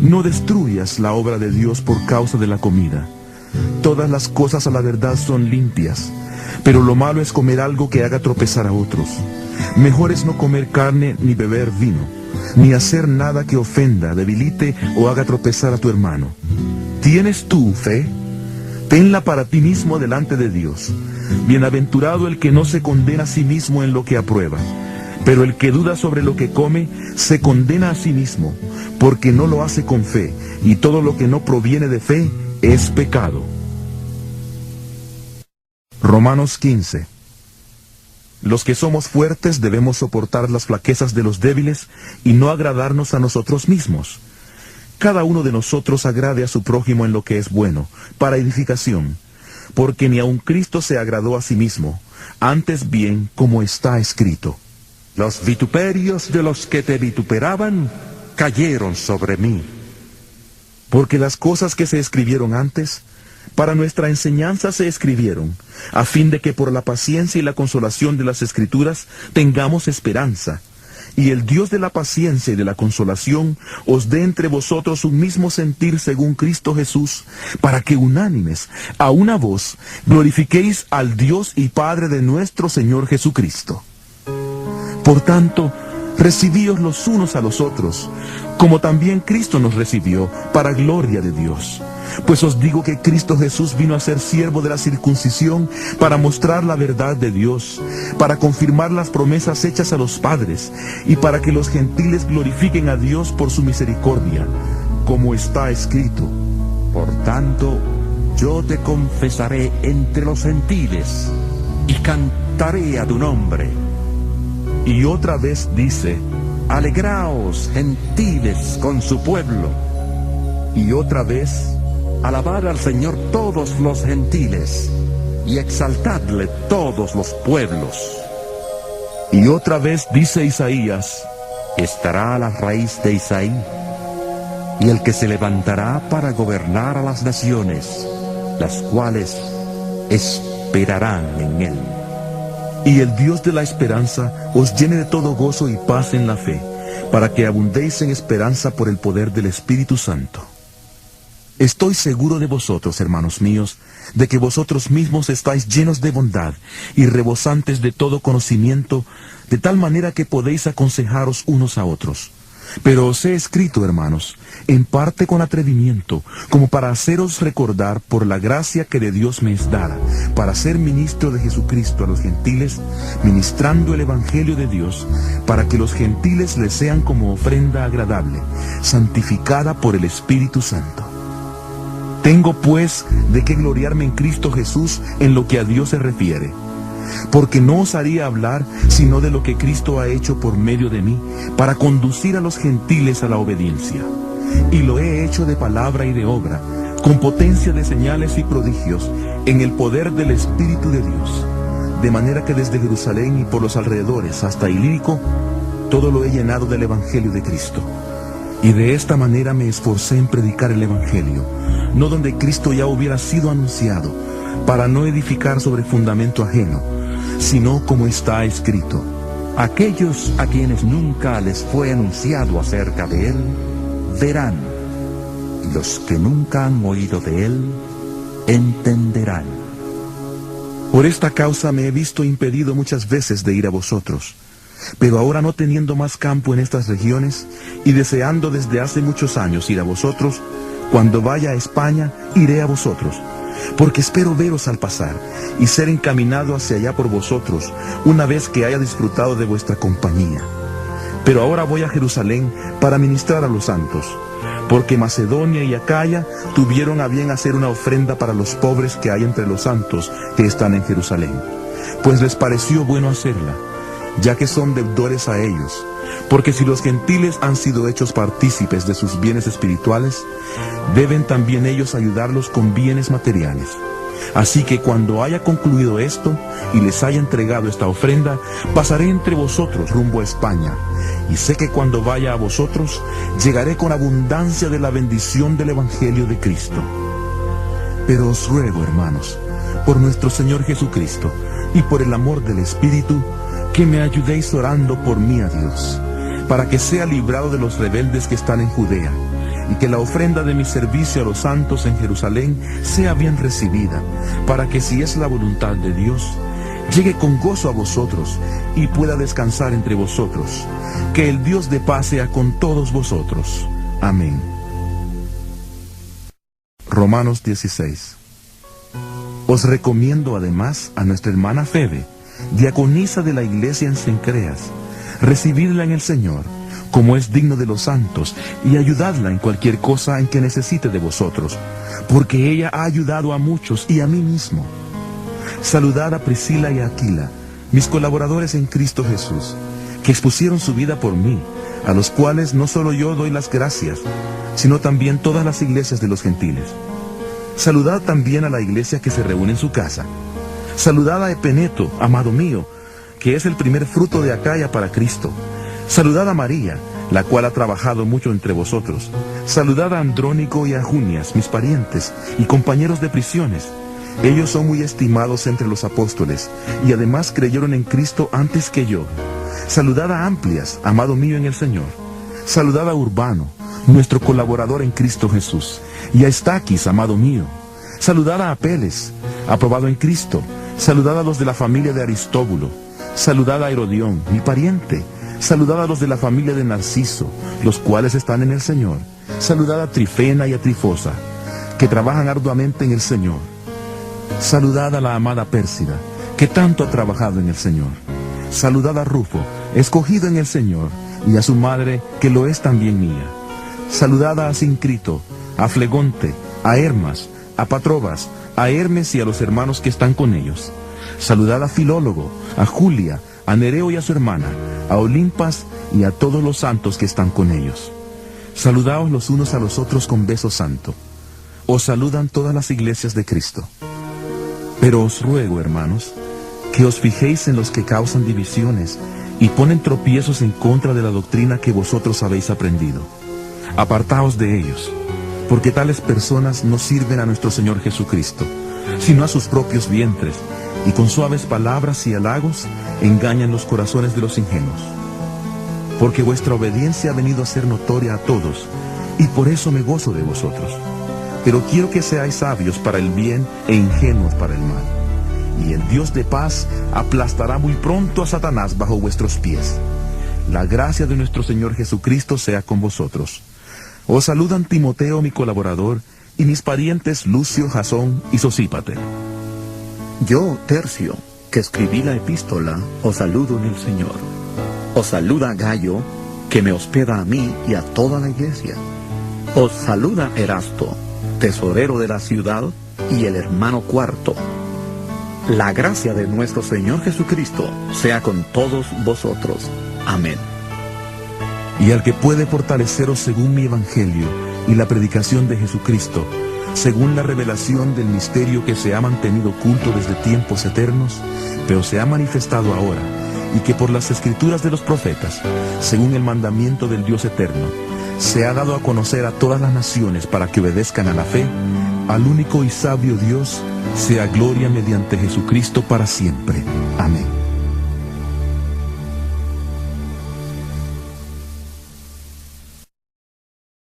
No destruyas la obra de Dios por causa de la comida. todas las cosas a la verdad son limpias, pero lo malo es comer algo que haga tropezar a otros. Mejor es no comer carne ni beber vino, ni hacer nada que ofenda, debilite o haga tropezar a tu hermano. ¿Tienes tú fe? Tenla para ti mismo delante de Dios. Bienaventurado el que no se condena a sí mismo en lo que aprueba, pero el que duda sobre lo que come, se condena a sí mismo, porque no lo hace con fe, y todo lo que no proviene de fe es pecado. Romanos 15. Los que somos fuertes debemos soportar las flaquezas de los débiles y no agradarnos a nosotros mismos. Cada uno de nosotros agrade a su prójimo en lo que es bueno, para edificación, porque ni aun Cristo se agradó a sí mismo, antes bien, como está escrito: Los vituperios de los que te vituperaban cayeron sobre mí. Porque las cosas que se escribieron antes, para nuestra enseñanza se escribieron, a fin de que por la paciencia y la consolación de las Escrituras tengamos esperanza. Y el Dios de la paciencia y de la consolación os dé entre vosotros un mismo sentir según Cristo Jesús, para que unánimes, a una voz, glorifiquéis al Dios y Padre de nuestro Señor Jesucristo. Por tanto, recibíos los unos a los otros, como también Cristo nos recibió, para gloria de Dios. Pues os digo que Cristo Jesús vino a ser siervo de la circuncisión para mostrar la verdad de Dios, para confirmar las promesas hechas a los padres, y para que los gentiles glorifiquen a Dios por su misericordia, como está escrito: Por tanto, yo te confesaré entre los gentiles, y cantaré a tu nombre. Y otra vez dice: Alegraos, gentiles, con su pueblo. Y otra vez: Alabad al Señor todos los gentiles, y exaltadle todos los pueblos. Y otra vez dice Isaías: Estará la raíz de Isaí, y el que se levantará para gobernar a las naciones, las cuales esperarán en él. Y el Dios de la esperanza os llene de todo gozo y paz en la fe, para que abundéis en esperanza por el poder del Espíritu Santo. Estoy seguro de vosotros, hermanos míos, de que vosotros mismos estáis llenos de bondad y rebosantes de todo conocimiento, de tal manera que podéis aconsejaros unos a otros. Pero os he escrito, hermanos, en parte con atrevimiento, como para haceros recordar por la gracia que de Dios me es dada, para ser ministro de Jesucristo a los gentiles, ministrando el Evangelio de Dios, para que los gentiles les sean como ofrenda agradable, santificada por el Espíritu Santo. Tengo pues de qué gloriarme en Cristo Jesús en lo que a Dios se refiere, porque no os haría hablar sino de lo que Cristo ha hecho por medio de mí, para conducir a los gentiles a la obediencia. Y lo he hecho de palabra y de obra, con potencia de señales y prodigios, en el poder del Espíritu de Dios, de manera que desde Jerusalén y por los alrededores hasta Ilírico, todo lo he llenado del Evangelio de Cristo. Y de esta manera me esforcé en predicar el Evangelio, no donde Cristo ya hubiera sido anunciado, para no edificar sobre fundamento ajeno, sino como está escrito: Aquellos a quienes nunca les fue anunciado acerca de él, verán, y los que nunca han oído de él, entenderán. Por esta causa me he visto impedido muchas veces de ir a vosotros. Pero ahora, no teniendo más campo en estas regiones, y deseando desde hace muchos años ir a vosotros, cuando vaya a España, iré a vosotros, porque espero veros al pasar, y ser encaminado hacia allá por vosotros, una vez que haya disfrutado de vuestra compañía. Pero ahora voy a Jerusalén para ministrar a los santos, porque Macedonia y Acaya tuvieron a bien hacer una ofrenda para los pobres que hay entre los santos que están en Jerusalén, pues les pareció bueno hacerla, ya que son deudores a ellos, porque si los gentiles han sido hechos partícipes de sus bienes espirituales, deben también ellos ayudarlos con bienes materiales. Así que cuando haya concluido esto y les haya entregado esta ofrenda, pasaré entre vosotros rumbo a España, y sé que cuando vaya a vosotros, llegaré con abundancia de la bendición del Evangelio de Cristo. Pero os ruego, hermanos, por nuestro Señor Jesucristo y por el amor del Espíritu, que me ayudéis orando por mí a Dios, para que sea librado de los rebeldes que están en Judea, y que la ofrenda de mi servicio a los santos en Jerusalén sea bien recibida, para que, si es la voluntad de Dios, llegue con gozo a vosotros y pueda descansar entre vosotros. Que el Dios de paz sea con todos vosotros. Amén. Romanos 16. Os recomiendo además a nuestra hermana Febe, diaconisa de la iglesia en Cencreas. Recibidla en el Señor, como es digno de los santos, y ayudadla en cualquier cosa en que necesite de vosotros, porque ella ha ayudado a muchos y a mí mismo. Saludad a Priscila y a Aquila, mis colaboradores en Cristo Jesús, que expusieron su vida por mí, a los cuales no solo yo doy las gracias, sino también todas las iglesias de los gentiles. Saludad también a la iglesia que se reúne en su casa. Saludad a Epeneto, amado mío, que es el primer fruto de Acaya para Cristo. Saludad a María, la cual ha trabajado mucho entre vosotros. Saludad a Andrónico y a Junias, mis parientes y compañeros de prisiones. Ellos son muy estimados entre los apóstoles, y además creyeron en Cristo antes que yo. Saludad a Amplias, amado mío en el Señor. Saludad a Urbano, nuestro colaborador en Cristo Jesús, y a Estaquis, amado mío. Saludad a Apeles, aprobado en Cristo. Saludad a los de la familia de Aristóbulo. Saludad a Herodión, mi pariente. Saludad a los de la familia de Narciso, los cuales están en el Señor. Saludad a Trifena y a Trifosa, que trabajan arduamente en el Señor. Saludad a la amada Pérsida, que tanto ha trabajado en el Señor. Saludad a Rufo, escogido en el Señor, y a su madre, que lo es también mía. Saludad a Asincrito, a Flegonte, a Hermas, a Patrobas, a Hermes y a los hermanos que están con ellos. Saludad a Filólogo, a Julia, a Nereo y a su hermana, a Olimpas y a todos los santos que están con ellos. Saludaos los unos a los otros con beso santo. Os saludan todas las iglesias de Cristo. Pero os ruego, hermanos, que os fijéis en los que causan divisiones y ponen tropiezos en contra de la doctrina que vosotros habéis aprendido. Apartaos de ellos, porque tales personas no sirven a nuestro Señor Jesucristo, sino a sus propios vientres, y con suaves palabras y halagos engañan los corazones de los ingenuos. Porque vuestra obediencia ha venido a ser notoria a todos, y por eso me gozo de vosotros. Pero quiero que seáis sabios para el bien e ingenuos para el mal. Y el Dios de paz aplastará muy pronto a Satanás bajo vuestros pies. La gracia de nuestro Señor Jesucristo sea con vosotros. Os saludan Timoteo, mi colaborador, y mis parientes Lucio, Jasón y Sosípater. Yo, Tercio, que escribí la epístola, os saludo en el Señor. Os saluda Gallo, que me hospeda a mí y a toda la iglesia. Os saluda Erasto, tesorero de la ciudad, y el hermano Cuarto. La gracia de nuestro Señor Jesucristo sea con todos vosotros. Amén. Y al que puede fortaleceros según mi evangelio y la predicación de Jesucristo, según la revelación del misterio que se ha mantenido oculto desde tiempos eternos, pero se ha manifestado ahora, y que por las escrituras de los profetas, según el mandamiento del Dios eterno, se ha dado a conocer a todas las naciones para que obedezcan a la fe, al único y sabio Dios, sea gloria mediante Jesucristo para siempre. Amén.